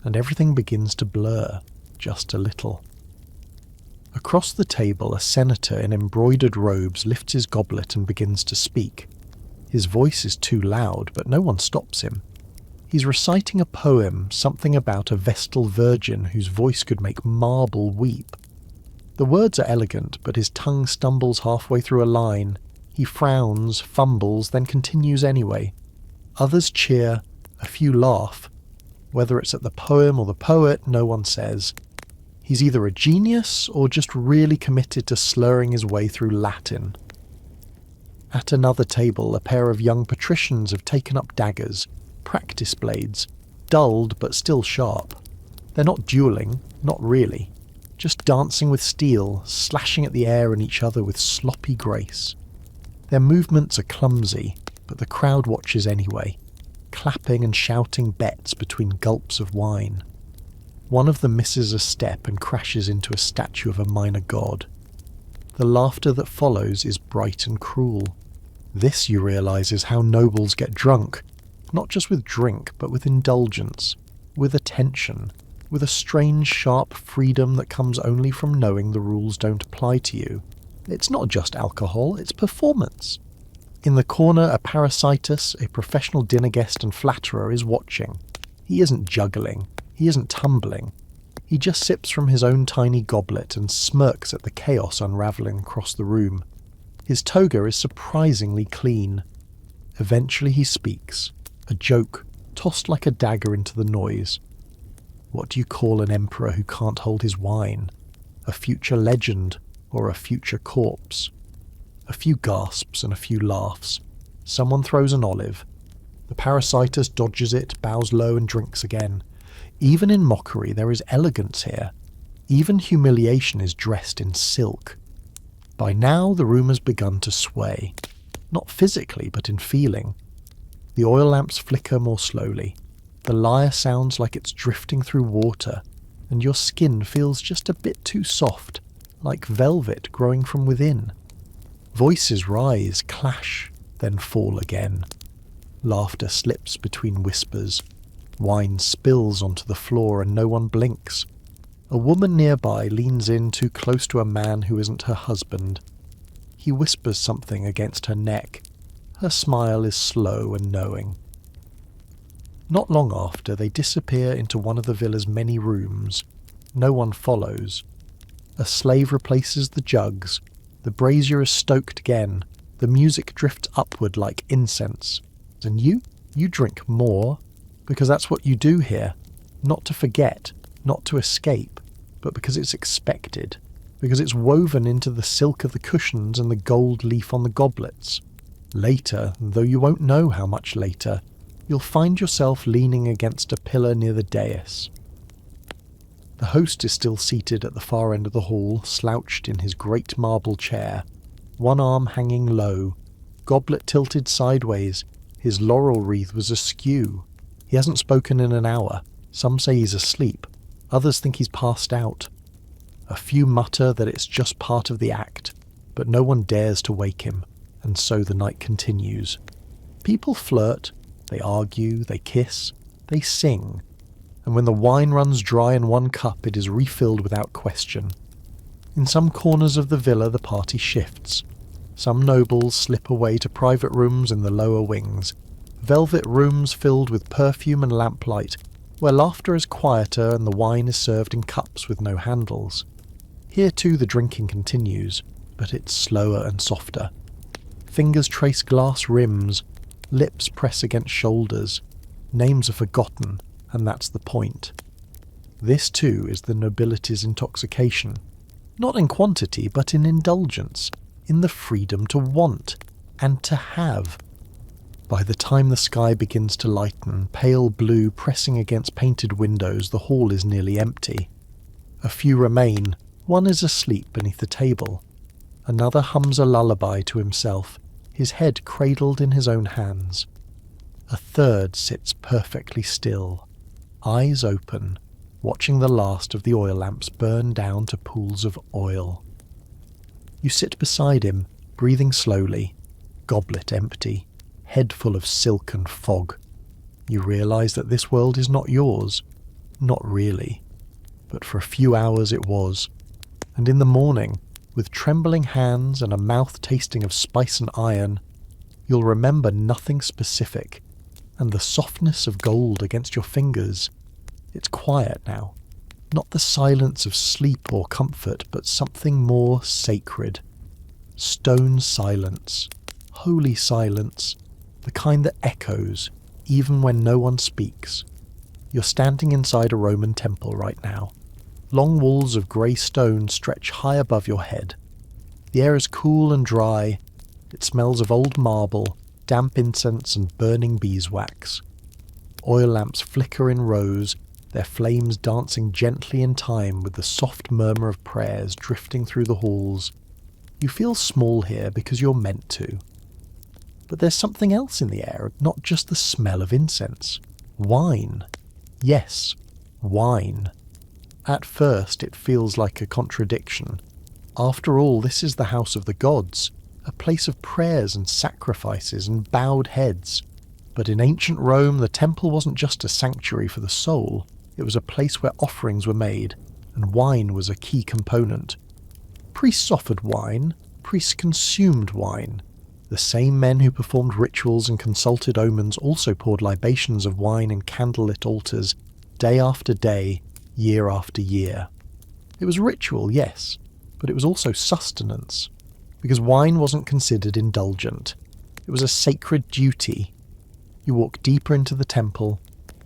and everything begins to blur, just a little. Across the table, a senator in embroidered robes lifts his goblet and begins to speak. His voice is too loud, but no one stops him. He's reciting a poem, something about a Vestal virgin whose voice could make marble weep. The words are elegant, but his tongue stumbles halfway through a line. He frowns, fumbles, then continues anyway. Others cheer, a few laugh. Whether it's at the poem or the poet, no one says. He's either a genius or just really committed to slurring his way through Latin. At another table, a pair of young patricians have taken up daggers, practice blades, dulled but still sharp. They're not duelling, not really. just dancing with steel, slashing at the air and each other with sloppy grace. Their movements are clumsy, but the crowd watches anyway, clapping and shouting bets between gulps of wine. One of them misses a step and crashes into a statue of a minor god. The laughter that follows is bright and cruel. This, you realise, is how nobles get drunk, not just with drink, but with indulgence, with attention, with a strange, sharp freedom that comes only from knowing the rules don't apply to you. It's not just alcohol, it's performance. In the corner, a parasitus, a professional dinner guest and flatterer, is watching. He isn't juggling, he isn't tumbling. He just sips from his own tiny goblet and smirks at the chaos unravelling across the room. His toga is surprisingly clean. Eventually he speaks, a joke tossed like a dagger into the noise. What do you call an emperor who can't hold his wine? A future legend or a future corpse? A few gasps and a few laughs. Someone throws an olive. The parasitus dodges it, bows low and drinks again. Even in mockery there is elegance here. Even humiliation is dressed in silk. By now the room has begun to sway. Not physically, but in feeling. The oil lamps flicker more slowly. The lyre sounds like it's drifting through water, and your skin feels just a bit too soft, like velvet growing from within. Voices rise, clash, then fall again. Laughter slips between whispers. Wine spills onto the floor and no one blinks. A woman nearby leans in too close to a man who isn't her husband. He whispers something against her neck. Her smile is slow and knowing. Not long after, they disappear into one of the villa's many rooms. No one follows. A slave replaces the jugs. The brazier is stoked again. The music drifts upward like incense. And you drink more, because that's what you do here. Not to forget, not to escape, but because it's expected. Because it's woven into the silk of the cushions and the gold leaf on the goblets. Later, though you won't know how much later, you'll find yourself leaning against a pillar near the dais. The host is still seated at the far end of the hall, slouched in his great marble chair, one arm hanging low, goblet tilted sideways. His laurel wreath was askew. He hasn't spoken in an hour. Some say he's asleep. Others think he's passed out. A few mutter that it's just part of the act, but no one dares to wake him, and so the night continues. People flirt, they argue, they kiss, they sing, and when the wine runs dry in one cup it is refilled without question. In some corners of the villa the party shifts. Some nobles slip away to private rooms in the lower wings, velvet rooms filled with perfume and lamplight, where laughter is quieter and the wine is served in cups with no handles. Here too the drinking continues, but it's slower and softer. Fingers trace glass rims, lips press against shoulders, names are forgotten, and that's the point. This too is the nobility's intoxication, not in quantity but in indulgence, in the freedom to want, and to have. By the time the sky begins to lighten, pale blue pressing against painted windows, the hall is nearly empty. A few remain. One is asleep beneath the table. Another hums a lullaby to himself, his head cradled in his own hands. A third sits perfectly still, eyes open, watching the last of the oil lamps burn down to pools of oil. You sit beside him, breathing slowly, goblet empty, head full of silk and fog. You realise that this world is not yours. Not really. But for a few hours it was. And in the morning, with trembling hands and a mouth tasting of spice and iron, you'll remember nothing specific, and the softness of gold against your fingers. It's quiet now. Not the silence of sleep or comfort, but something more sacred. Stone silence. Holy silence. The kind that echoes, even when no one speaks. You're standing inside a Roman temple right now. Long walls of grey stone stretch high above your head. The air is cool and dry. It smells of old marble, damp incense and burning beeswax. Oil lamps flicker in rows, their flames dancing gently in time with the soft murmur of prayers drifting through the halls. You feel small here because you're meant to. But there's something else in the air, not just the smell of incense. Wine. Yes, wine. At first it feels like a contradiction. After all, this is the house of the gods, a place of prayers and sacrifices and bowed heads. But in ancient Rome, the temple wasn't just a sanctuary for the soul, it was a place where offerings were made, and wine was a key component. Priests offered wine, priests consumed wine. The same men who performed rituals and consulted omens also poured libations of wine in candlelit altars, day after day, year after year. It was ritual, yes, but it was also sustenance, because wine wasn't considered indulgent. It was a sacred duty. You walk deeper into the temple,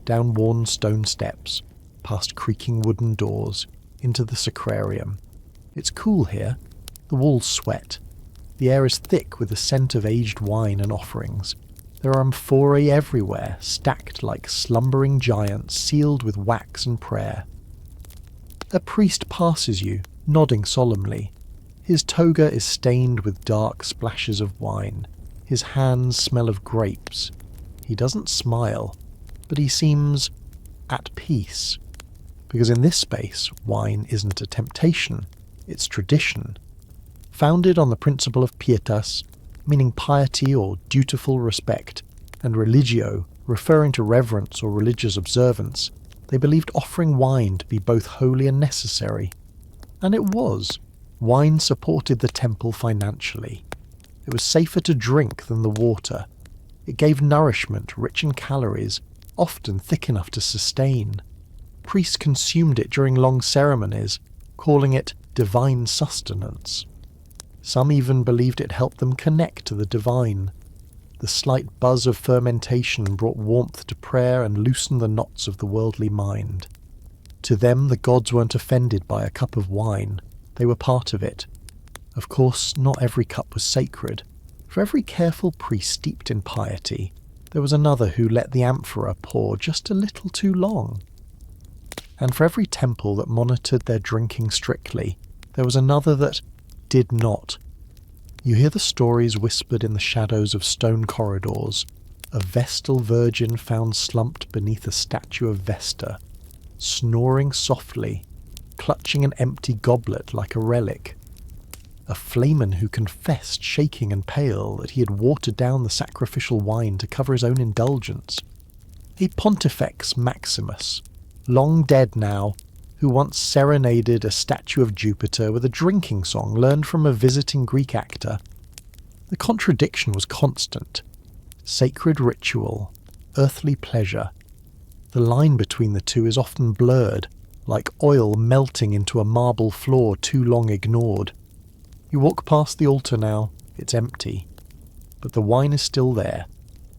down worn stone steps, past creaking wooden doors, into the sacrarium. It's cool here. The walls sweat. The air is thick with the scent of aged wine and offerings. There are amphorae everywhere, stacked like slumbering giants, sealed with wax and prayer. A priest passes you, nodding solemnly. His toga is stained with dark splashes of wine. His hands smell of grapes. He doesn't smile, but he seems at peace. Because in this space, wine isn't a temptation, it's tradition. Founded on the principle of pietas, meaning piety or dutiful respect, and religio, referring to reverence or religious observance, they believed offering wine to be both holy and necessary. And it was. Wine supported the temple financially. It was safer to drink than the water. It gave nourishment rich in calories, often thick enough to sustain. Priests consumed it during long ceremonies, calling it divine sustenance. Some even believed it helped them connect to the divine. The slight buzz of fermentation brought warmth to prayer and loosened the knots of the worldly mind. To them, the gods weren't offended by a cup of wine. They were part of it. Of course, not every cup was sacred. For every careful priest steeped in piety, there was another who let the amphora pour just a little too long. And for every temple that monitored their drinking strictly, there was another that did not. You hear the stories whispered in the shadows of stone corridors. A Vestal virgin found slumped beneath a statue of Vesta, snoring softly, clutching an empty goblet like a relic. A flamen who confessed, shaking and pale, that he had watered down the sacrificial wine to cover his own indulgence. A Pontifex Maximus, long dead now, who once serenaded a statue of Jupiter with a drinking song learned from a visiting Greek actor. The contradiction was constant. Sacred ritual, earthly pleasure. The line between the two is often blurred, like oil melting into a marble floor too long ignored. You walk past the altar now, it's empty. But the wine is still there,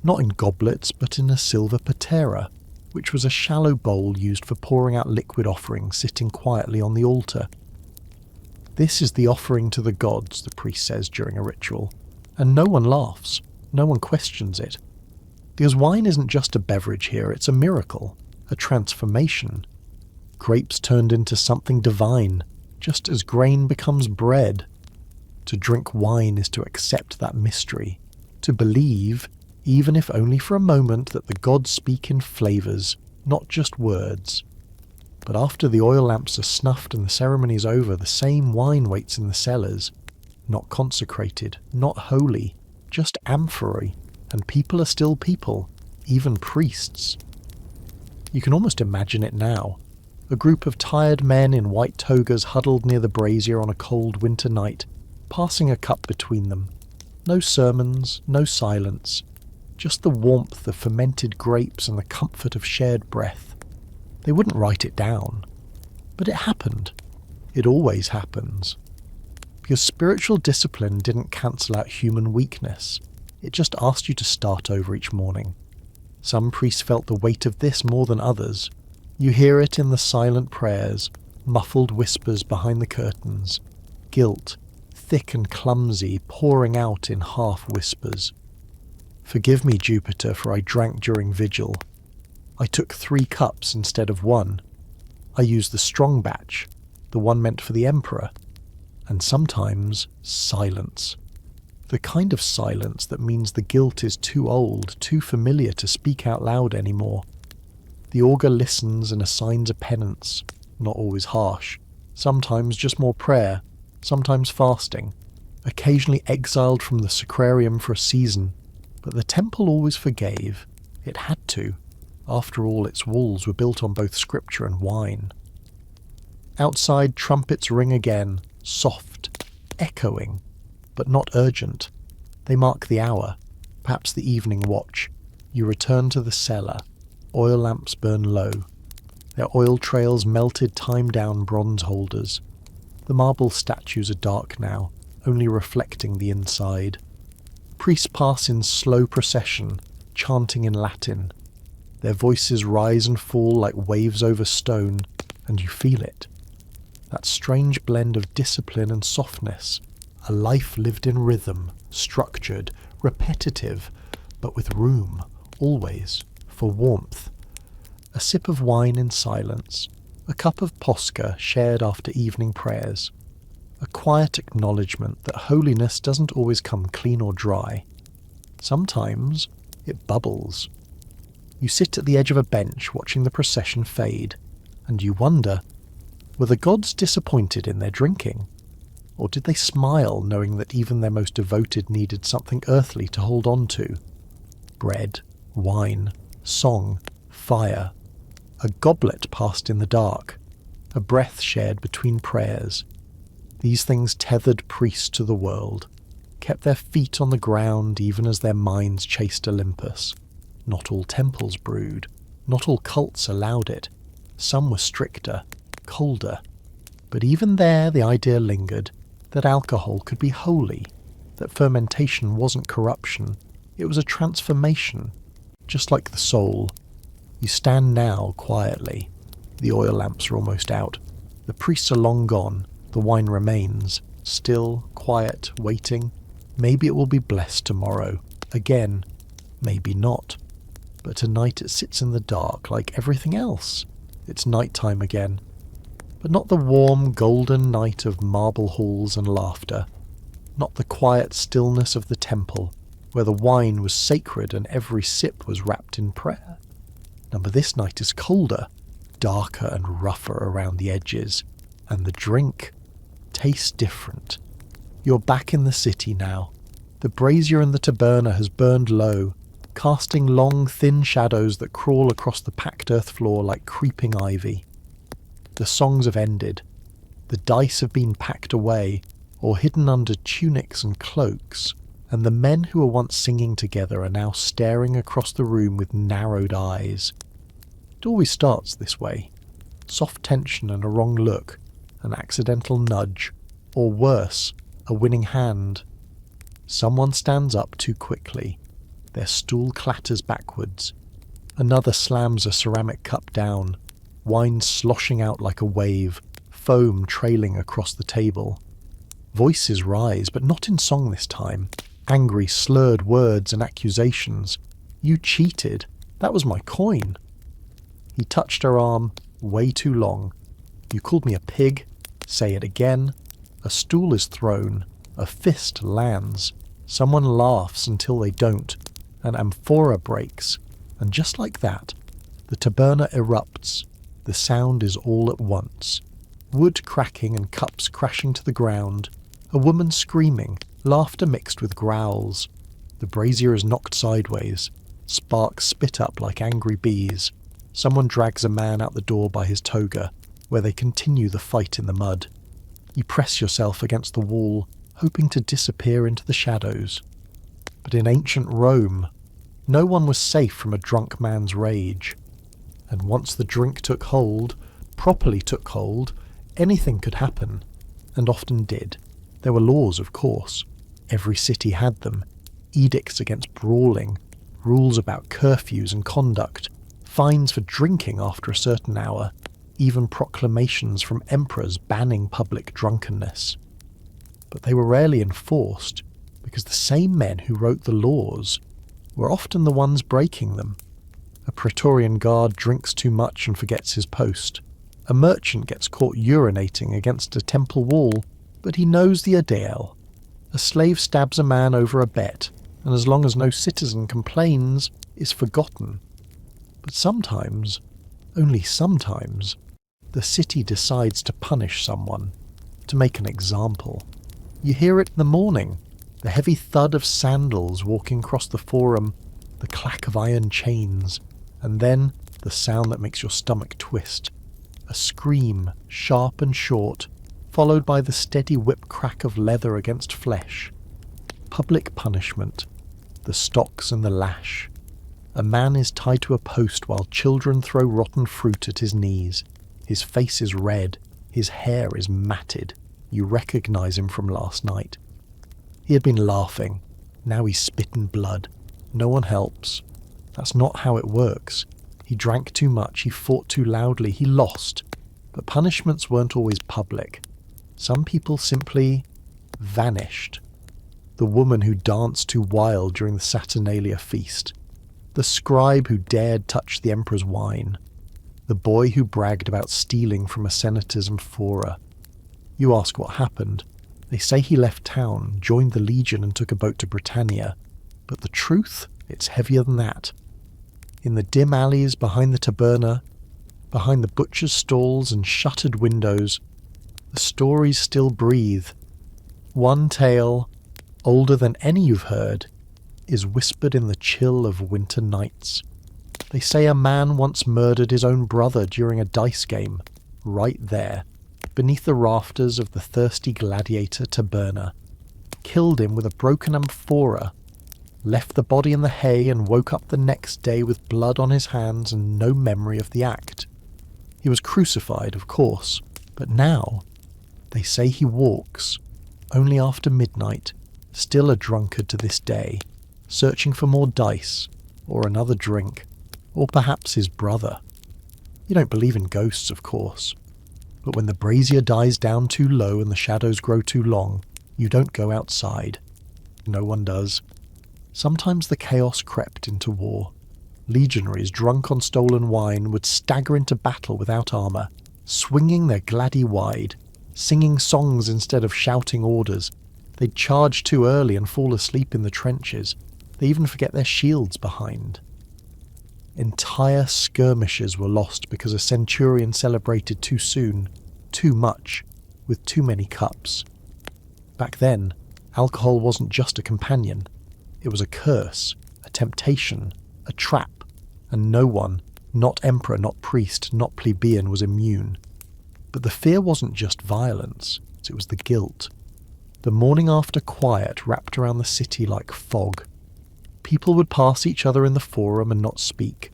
not in goblets but in a silver patera, which was a shallow bowl used for pouring out liquid offerings sitting quietly on the altar. This is the offering to the gods, the priest says during a ritual, and no one laughs, no one questions it. Because wine isn't just a beverage here, it's a miracle, a transformation. Grapes turned into something divine, just as grain becomes bread. To drink wine is to accept that mystery, to believe, even if only for a moment, that the gods speak in flavours, not just words. But after the oil lamps are snuffed and the ceremony is over, the same wine waits in the cellars, not consecrated, not holy, just amphorae, and people are still people, even priests. You can almost imagine it now. A group of tired men in white togas huddled near the brazier on a cold winter night, passing a cup between them. No sermons, no silence, just the warmth of fermented grapes and the comfort of shared breath. They wouldn't write it down. But it happened. It always happens. Because spiritual discipline didn't cancel out human weakness. It just asked you to start over each morning. Some priests felt the weight of this more than others. You hear it in the silent prayers, muffled whispers behind the curtains, guilt, thick and clumsy, pouring out in half whispers. Forgive me, Jupiter, for I drank during vigil. I took 3 cups instead of 1. I used the strong batch, the one meant for the emperor. And sometimes silence. The kind of silence that means the guilt is too old, too familiar to speak out loud anymore. The augur listens and assigns a penance, not always harsh, sometimes just more prayer, sometimes fasting, occasionally exiled from the sacrarium for a season, but the temple always forgave. It had to. After all, its walls were built on both scripture and wine. Outside, trumpets ring again, soft, echoing, but not urgent. They mark the hour, perhaps the evening watch. You return to the cellar. Oil lamps burn low. Their oil trails melted time-down bronze holders. The marble statues are dark now, only reflecting the inside. Priests pass in slow procession, chanting in Latin. Their voices rise and fall like waves over stone, and you feel it. That strange blend of discipline and softness, a life lived in rhythm, structured, repetitive, but with room, always, for warmth. A sip of wine in silence, a cup of posca shared after evening prayers. A quiet acknowledgement that holiness doesn't always come clean or dry. Sometimes it bubbles. You sit at the edge of a bench watching the procession fade, and you wonder, were the gods disappointed in their drinking? Or did they smile knowing that even their most devoted needed something earthly to hold on to? Bread, wine, song, fire. A goblet passed in the dark, a breath shared between prayers. These things tethered priests to the world, kept their feet on the ground even as their minds chased Olympus. Not all temples brewed, not all cults allowed it. Some were stricter, colder. But even there the idea lingered that alcohol could be holy, that fermentation wasn't corruption, it was a transformation, just like the soul. You stand now quietly. The oil lamps are almost out. The priests are long gone. The wine remains, still, quiet, waiting. Maybe it will be blessed tomorrow. Again, maybe not. But tonight it sits in the dark like everything else. It's night time again. But not the warm, golden night of marble halls and laughter. Not the quiet stillness of the temple, where the wine was sacred and every sip was wrapped in prayer. No, but this night is colder, darker and rougher around the edges, and the drink tastes different. You're back in the city now. The brazier in the taberna has burned low, casting long, thin shadows that crawl across the packed earth floor like creeping ivy. The songs have ended. The dice have been packed away, or hidden under tunics and cloaks, and the men who were once singing together are now staring across the room with narrowed eyes. It always starts this way. Soft tension and a wrong look, an accidental nudge, or worse, a winning hand. Someone stands up too quickly. Their stool clatters backwards. Another slams a ceramic cup down, wine sloshing out like a wave, foam trailing across the table. Voices rise, but not in song this time. Angry, slurred words and accusations. You cheated. That was my coin. He touched her arm, way too long. You called me a pig. Say it again. A stool is thrown. A fist lands. Someone laughs until they don't. An amphora breaks. And just like that, the taberna erupts. The sound is all at once. Wood cracking and cups crashing to the ground. A woman screaming, laughter mixed with growls. The brazier is knocked sideways. Sparks spit up like angry bees. Someone drags a man out the door by his toga, where they continue the fight in the mud. You press yourself against the wall, hoping to disappear into the shadows. But in ancient Rome, no one was safe from a drunk man's rage. And once the drink took hold, properly took hold, anything could happen, and often did. There were laws, of course. Every city had them. Edicts against brawling, rules about curfews and conduct, fines for drinking after a certain hour, even proclamations from emperors banning public drunkenness. But they were rarely enforced, because the same men who wrote the laws were often the ones breaking them. A Praetorian guard drinks too much and forgets his post. A merchant gets caught urinating against a temple wall, but he knows the Adele. A slave stabs a man over a bet, and as long as no citizen complains, is forgotten. But sometimes, only sometimes, the city decides to punish someone, to make an example. You hear it in the morning, the heavy thud of sandals walking across the forum, the clack of iron chains, and then the sound that makes your stomach twist. A scream, sharp and short, followed by the steady whip crack of leather against flesh. Public punishment, the stocks and the lash. A man is tied to a post while children throw rotten fruit at his knees. His face is red, his hair is matted. You recognise him from last night. He had been laughing. Now he's spitting blood. No one helps. That's not how it works. He drank too much, he fought too loudly, he lost. But punishments weren't always public. Some people simply vanished. The woman who danced too wild during the Saturnalia feast. The scribe who dared touch the emperor's wine. The boy who bragged about stealing from a senator's amphora. You ask what happened. They say he left town, joined the legion and took a boat to Britannia. But the truth? It's heavier than that. In the dim alleys behind the taberna, behind the butcher's stalls and shuttered windows, the stories still breathe. One tale, older than any you've heard, is whispered in the chill of winter nights. They say a man once murdered his own brother during a dice game, right there, beneath the rafters of the thirsty gladiator taberna. Killed him with a broken amphora, left the body in the hay and woke up the next day with blood on his hands and no memory of the act. He was crucified, of course, but now they say he walks, only after midnight, still a drunkard to this day, searching for more dice, or another drink, or perhaps his brother. You don't believe in ghosts, of course, but when the brazier dies down too low and the shadows grow too long, you don't go outside. No one does. Sometimes the chaos crept into war. Legionaries drunk on stolen wine would stagger into battle without armour, swinging their gladi wide, singing songs instead of shouting orders. They'd charge too early and fall asleep in the trenches. They even forget their shields behind. Entire skirmishes were lost because a centurion celebrated too soon, too much, with too many cups. Back then, alcohol wasn't just a companion. It was a curse, a temptation, a trap, and no one, not emperor, not priest, not plebeian, was immune. But the fear wasn't just violence, it was the guilt. The morning after quiet wrapped around the city like fog. People would pass each other in the forum and not speak,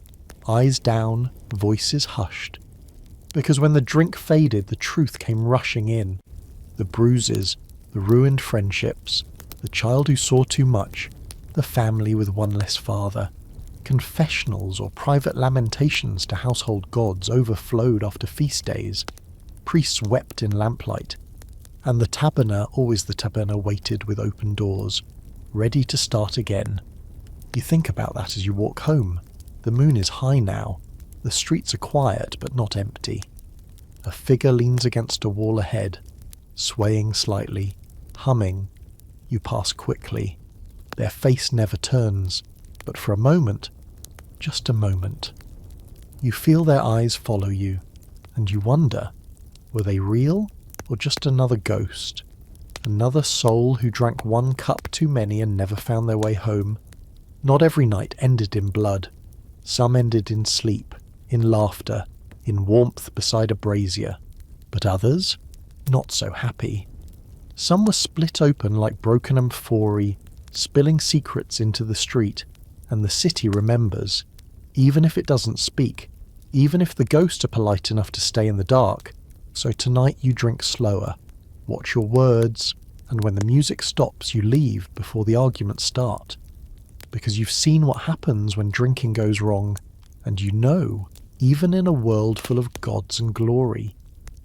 eyes down, voices hushed. Because when the drink faded, the truth came rushing in. The bruises, the ruined friendships, the child who saw too much, the family with one less father. Confessionals or private lamentations to household gods overflowed after feast days. Priests wept in lamplight. And the taberna, always the taberna, waited with open doors, ready to start again. You think about that as you walk home. The moon is high now. The streets are quiet but not empty. A figure leans against a wall ahead, swaying slightly, humming. You pass quickly. Their face never turns, but for a moment, just a moment, you feel their eyes follow you, and you wonder, were they real or just another ghost? Another soul who drank one cup too many and never found their way home? Not every night ended in blood. Some ended in sleep, in laughter, in warmth beside a brazier. But others, not so happy. Some were split open like broken amphorae, spilling secrets into the street, and the city remembers, even if it doesn't speak, even if the ghosts are polite enough to stay in the dark. So tonight you drink slower, watch your words, and when the music stops you leave before the arguments start. Because you've seen what happens when drinking goes wrong, and you know, even in a world full of gods and glory,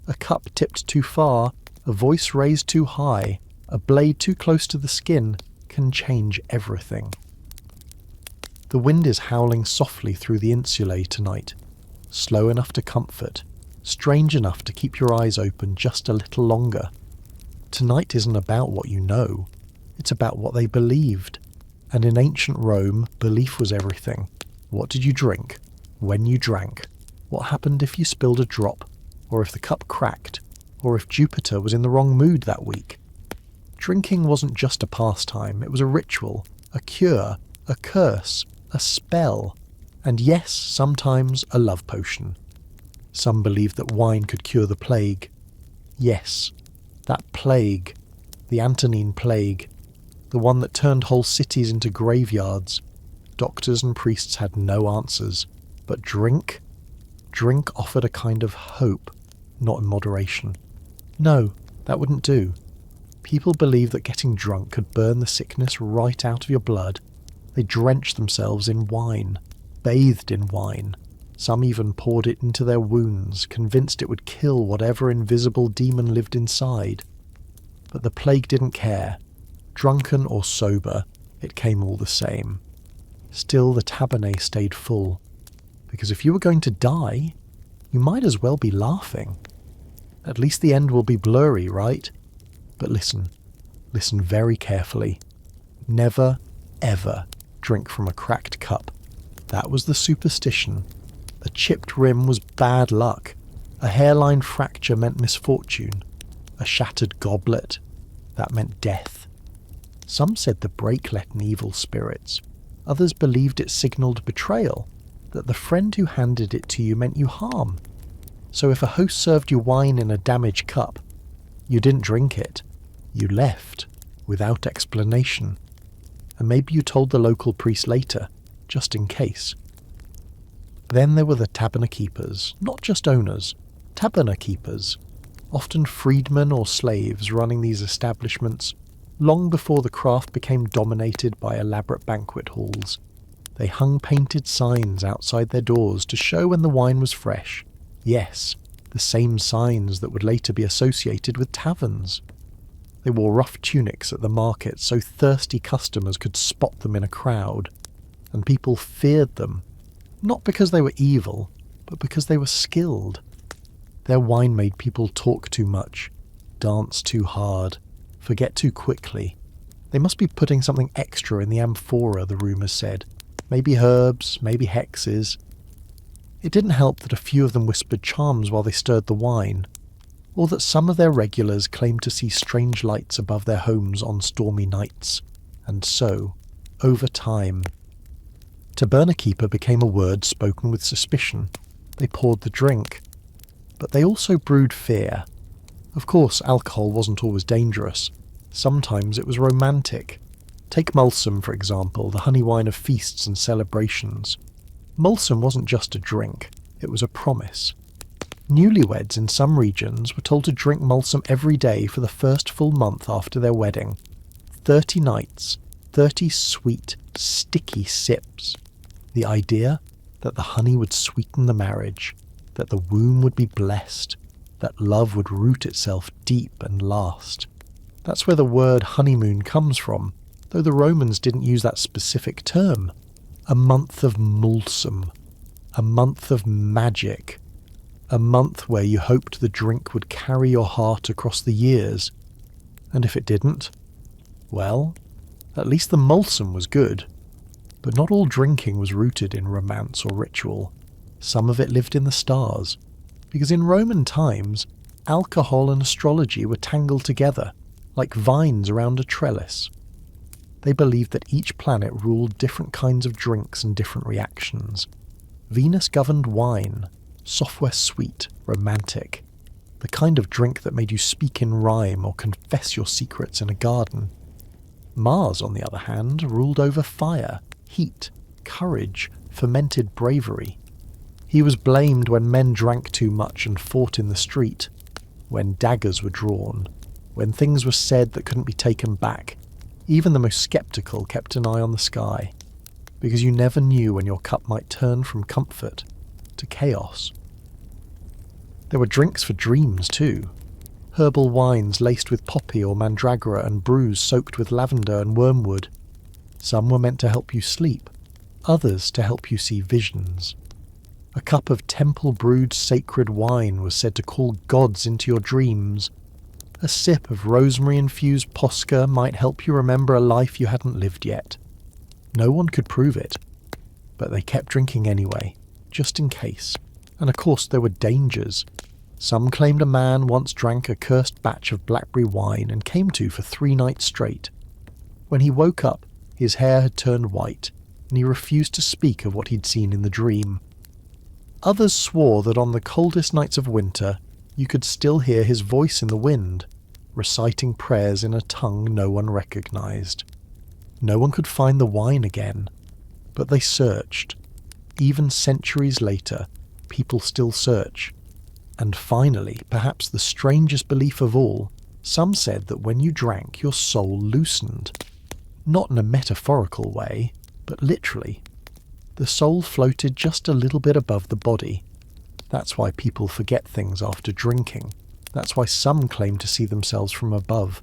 a cup tipped too far, a voice raised too high, a blade too close to the skin, can change everything. The wind is howling softly through the insulae tonight, slow enough to comfort, strange enough to keep your eyes open just a little longer. Tonight isn't about what you know, it's about what they believed. And in ancient Rome, belief was everything. What did you drink? When you drank? What happened if you spilled a drop? Or if the cup cracked? Or if Jupiter was in the wrong mood that week? Drinking wasn't just a pastime, it was a ritual, a cure, a curse, a spell, and yes, sometimes a love potion. Some believed that wine could cure the plague. Yes, that plague, the Antonine Plague, the one that turned whole cities into graveyards. Doctors and priests had no answers, but drink offered a kind of hope, not in moderation. No, that wouldn't do. People believed that getting drunk could burn the sickness right out of your blood. They drenched themselves in wine, bathed in wine. Some even poured it into their wounds, convinced it would kill whatever invisible demon lived inside. But the plague didn't care. Drunken or sober, it came all the same. Still, the taberna stayed full, because if you were going to die, you might as well be laughing. At least the end will be blurry, right? But listen very carefully. Never, ever drink from a cracked cup. That was the superstition. A chipped rim was bad luck. A hairline fracture meant misfortune. A shattered goblet, that meant death. Some said the break let in evil spirits. Others believed it signalled betrayal, that the friend who handed it to you meant you harm. So if a host served you wine in a damaged cup, you didn't drink it. You left, without explanation. And maybe you told the local priest later, just in case. Then there were the taberna keepers, not just owners, taberna keepers, often freedmen or slaves running these establishments, long before the craft became dominated by elaborate banquet halls. They hung painted signs outside their doors to show when the wine was fresh. Yes, the same signs that would later be associated with taverns. They wore rough tunics at the market so thirsty customers could spot them in a crowd, and people feared them, not because they were evil, but because they were skilled. Their wine made people talk too much, dance too hard, forget too quickly. They must be putting something extra in the amphora, the rumours said. Maybe herbs, maybe hexes. It didn't help that a few of them whispered charms while they stirred the wine, or that some of their regulars claimed to see strange lights above their homes on stormy nights. And so, over time, taberna keeper became a word spoken with suspicion. They poured the drink, but they also brewed fear. Of course, alcohol wasn't always dangerous. Sometimes it was romantic. Take Mulsum, for example, the honey wine of feasts and celebrations. Mulsum wasn't just a drink, it was a promise. Newlyweds in some regions were told to drink Mulsum every day for the first full month after their wedding. 30 nights, 30 sweet, sticky sips. The idea that the honey would sweeten the marriage, that the womb would be blessed, that love would root itself deep and last. That's where the word honeymoon comes from, though the Romans didn't use that specific term. A month of mulsum, a month of magic, a month where you hoped the drink would carry your heart across the years. And if it didn't, well, at least the mulsum was good. But not all drinking was rooted in romance or ritual. Some of it lived in the stars, because in Roman times, alcohol and astrology were tangled together, like vines around a trellis. They believed that each planet ruled different kinds of drinks and different reactions. Venus governed wine, software sweet, romantic, the kind of drink that made you speak in rhyme or confess your secrets in a garden. Mars, on the other hand, ruled over fire, heat, courage, fermented bravery. He was blamed when men drank too much and fought in the street, when daggers were drawn, when things were said that couldn't be taken back. Even the most sceptical kept an eye on the sky, because you never knew when your cup might turn from comfort to chaos. There were drinks for dreams too. Herbal wines laced with poppy or mandragora and brews soaked with lavender and wormwood. Some were meant to help you sleep. others to help you see visions. A cup of temple-brewed sacred wine was said to call gods into your dreams. A sip of rosemary-infused posca might help you remember a life you hadn't lived yet. No one could prove it, but they kept drinking anyway, just in case. And of course there were dangers. Some claimed a man once drank a cursed batch of blackberry wine and came to for 3 nights straight. When he woke up, his hair had turned white, and he refused to speak of what he'd seen in the dream. Others swore that on the coldest nights of winter, you could still hear his voice in the wind, reciting prayers in a tongue no one recognized. No one could find the wine again, but they searched. Even centuries later, people still search. And finally, perhaps the strangest belief of all, some said that when you drank, your soul loosened. Not in a metaphorical way, but literally. The soul floated just a little bit above the body. That's why people forget things after drinking. That's why some claim to see themselves from above.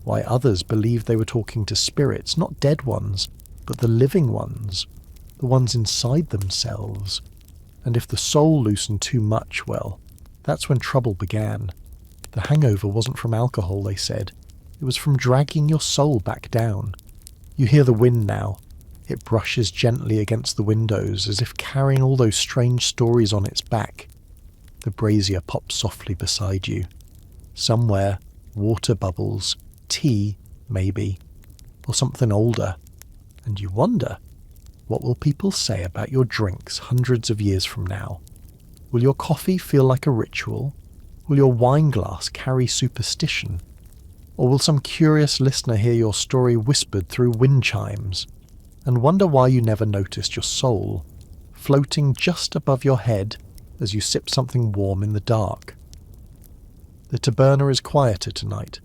Why others believed they were talking to spirits, not dead ones, but the living ones. The ones inside themselves. And if the soul loosened too much, well, that's when trouble began. The hangover wasn't from alcohol, they said. It was from dragging your soul back down. You hear the wind now. It brushes gently against the windows as if carrying all those strange stories on its back. The brazier pops softly beside you. Somewhere, water bubbles, tea, maybe, or something older. And you wonder, what will people say about your drinks hundreds of years from now? Will your coffee feel like a ritual? Will your wine glass carry superstition? Or will some curious listener hear your story whispered through wind chimes? And wonder why you never noticed your soul, floating just above your head as you sip something warm in the dark. The taberna is quieter tonight.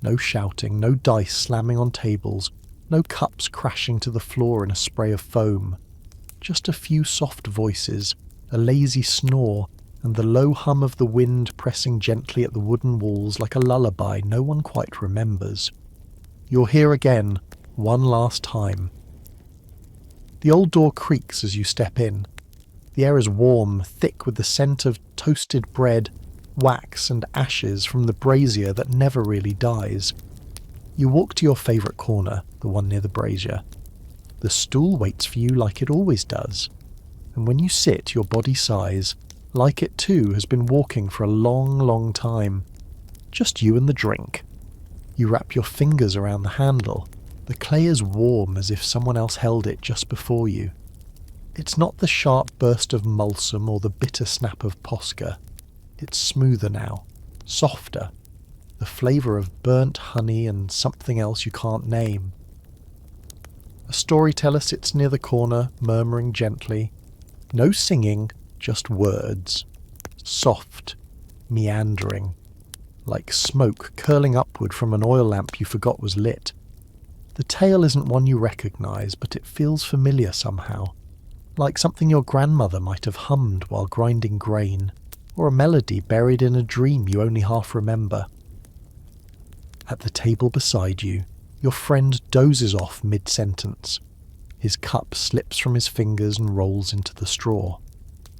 No shouting, no dice slamming on tables, no cups crashing to the floor in a spray of foam. Just a few soft voices, a lazy snore, and the low hum of the wind pressing gently at the wooden walls like a lullaby no one quite remembers. You're here again, one last time. The old door creaks as you step in. The air is warm, thick with the scent of toasted bread, wax and ashes from the brazier that never really dies. You walk to your favourite corner, the one near the brazier. The stool waits for you like it always does. And when you sit, your body sighs, like it too has been walking for a long, long time. Just you and the drink. You wrap your fingers around the handle. The clay is warm as if someone else held it just before you. It's not the sharp burst of mulsum or the bitter snap of posca. It's smoother now, softer. The flavour of burnt honey and something else you can't name. A storyteller sits near the corner, murmuring gently. No singing, just words. Soft, meandering, like smoke curling upward from an oil lamp you forgot was lit. The tale isn't one you recognise, but it feels familiar somehow, like something your grandmother might have hummed while grinding grain, or a melody buried in a dream you only half remember. At the table beside you, your friend dozes off mid-sentence. His cup slips from his fingers and rolls into the straw.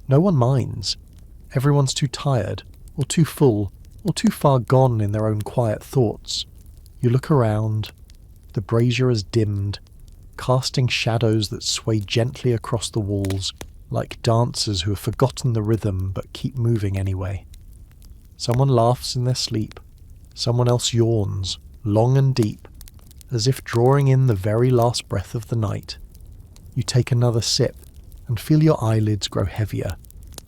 No one minds. Everyone's too tired, or too full, or too far gone in their own quiet thoughts. You look around. The brazier has dimmed, casting shadows that sway gently across the walls, like dancers who have forgotten the rhythm but keep moving anyway. Someone laughs in their sleep. Someone else yawns, long and deep, as if drawing in the very last breath of the night. You take another sip and feel your eyelids grow heavier,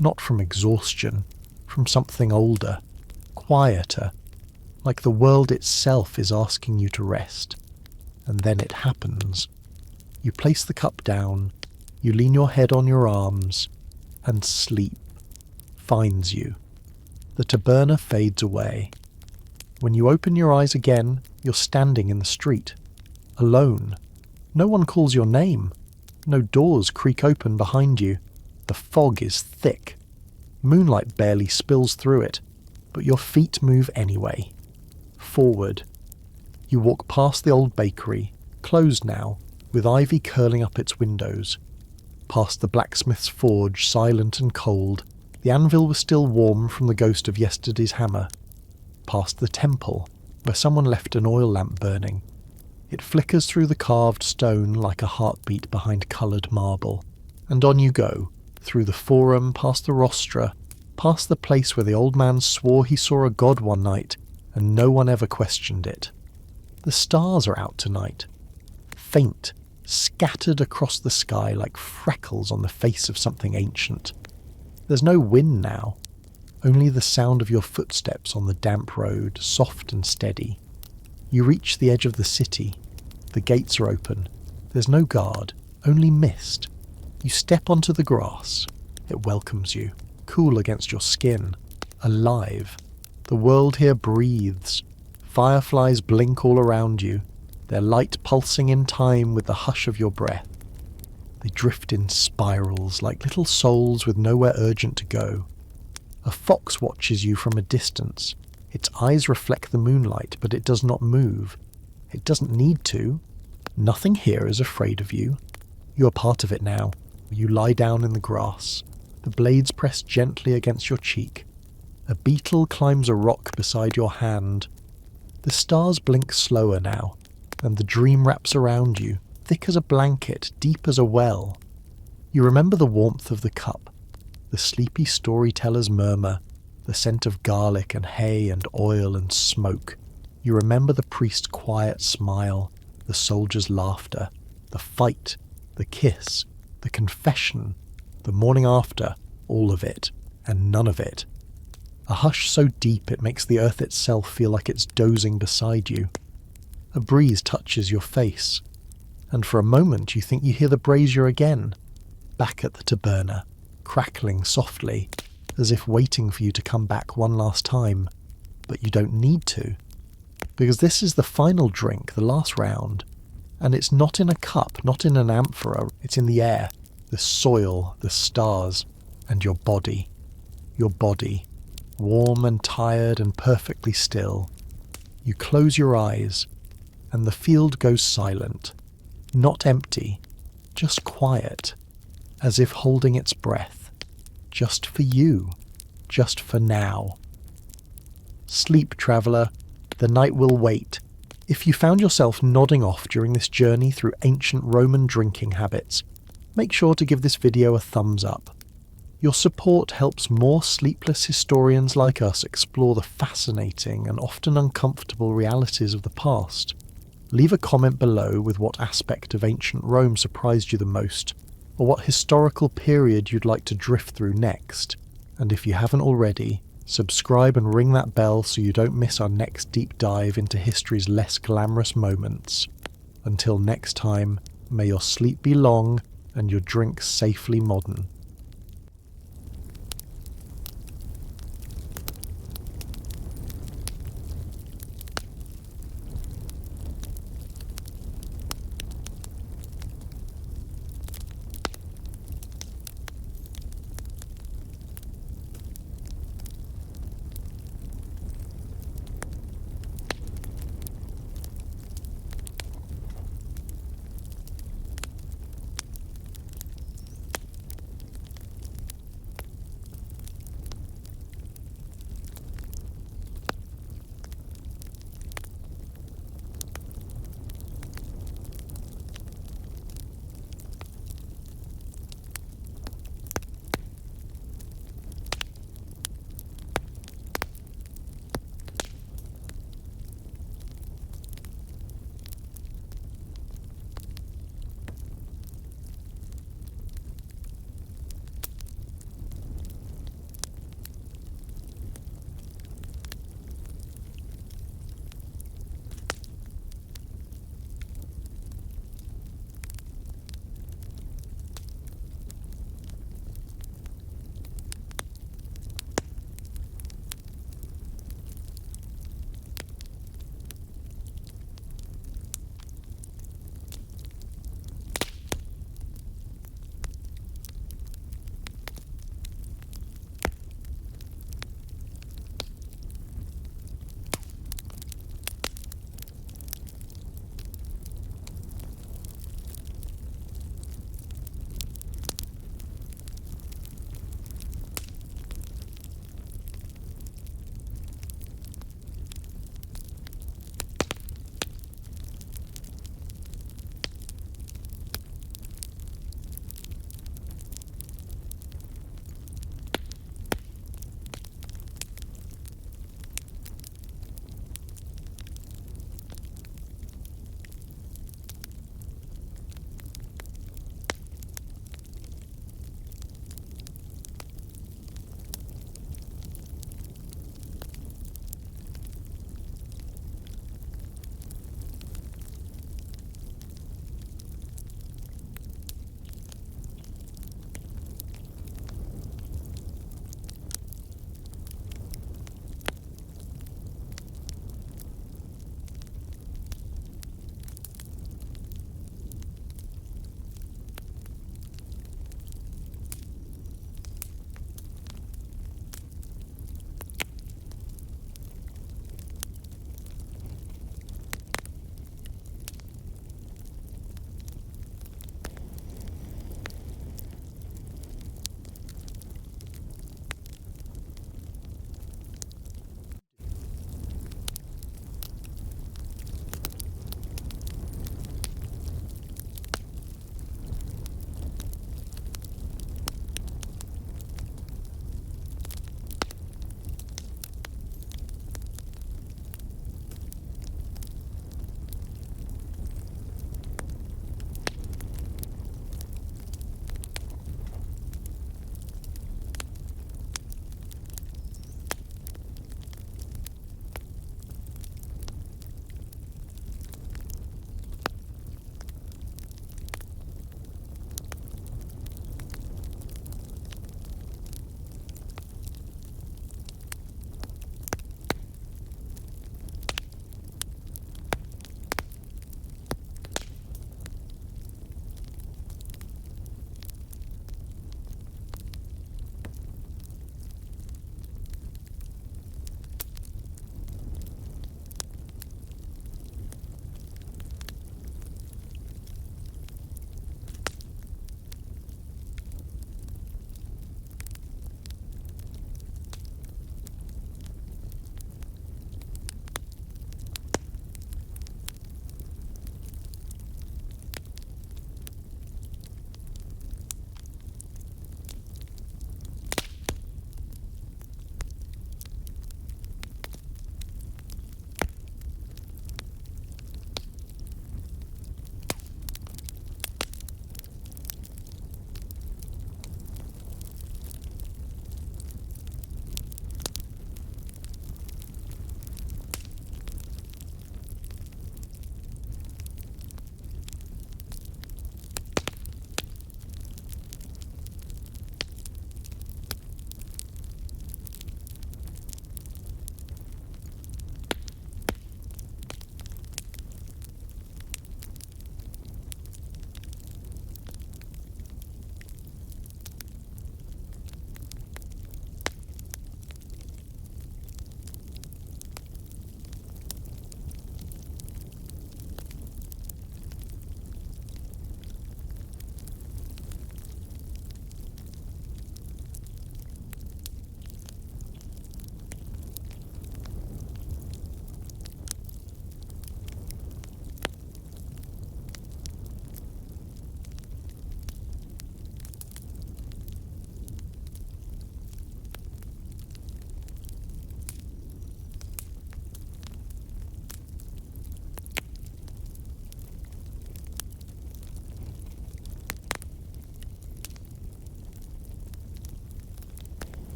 not from exhaustion, from something older, quieter, like the world itself is asking you to rest. And then it happens. You place the cup down, you lean your head on your arms, and sleep finds you. The taberna fades away. When you open your eyes again, you're standing in the street, alone. No one calls your name. No doors creak open behind you. The fog is thick. Moonlight barely spills through it, but your feet move anyway. Forward. You walk past the old bakery, closed now, with ivy curling up its windows. Past the blacksmith's forge, silent and cold, the anvil was still warm from the ghost of yesterday's hammer. Past the temple, where someone left an oil lamp burning. It flickers through the carved stone like a heartbeat behind coloured marble. And on you go, through the forum, past the rostra, past the place where the old man swore he saw a god one night, and no one ever questioned it. The stars are out tonight. Faint, scattered across the sky like freckles on the face of something ancient. There's no wind now, only the sound of your footsteps on the damp road, soft and steady. You reach the edge of the city. The gates are open. There's no guard, only mist. You step onto the grass. It welcomes you, cool against your skin, alive. The world here breathes. Fireflies blink all around you, their light pulsing in time with the hush of your breath. They drift in spirals like little souls with nowhere urgent to go. A fox watches you from a distance. Its eyes reflect the moonlight, but it does not move. It doesn't need to. Nothing here is afraid of you. You are part of it now. You lie down in the grass. The blades press gently against your cheek. A beetle climbs a rock beside your hand. The stars blink slower now, and the dream wraps around you, thick as a blanket, deep as a well. You remember the warmth of the cup, the sleepy storyteller's murmur, the scent of garlic and hay and oil and smoke. You remember the priest's quiet smile, the soldier's laughter, the fight, the kiss, the confession, the morning after, all of it, and none of it. A hush so deep it makes the earth itself feel like it's dozing beside you. A breeze touches your face, and for a moment you think you hear the brazier again, back at the taberna, crackling softly, as if waiting for you to come back one last time, but you don't need to, because this is the final drink, the last round, and it's not in a cup, not in an amphora, it's in the air, the soil, the stars, and your body, warm and tired and perfectly still. You close your eyes, and the field goes silent, not empty, just quiet, as if holding its breath, just for you, just for now. Sleep, traveller, the night will wait. If you found yourself nodding off during this journey through ancient Roman drinking habits, make sure to give this video a thumbs up. Your support helps more sleepless historians like us explore the fascinating and often uncomfortable realities of the past. Leave a comment below with what aspect of ancient Rome surprised you the most, or what historical period you'd like to drift through next. And if you haven't already, subscribe and ring that bell so you don't miss our next deep dive into history's less glamorous moments. Until next time, may your sleep be long and your drinks safely modern.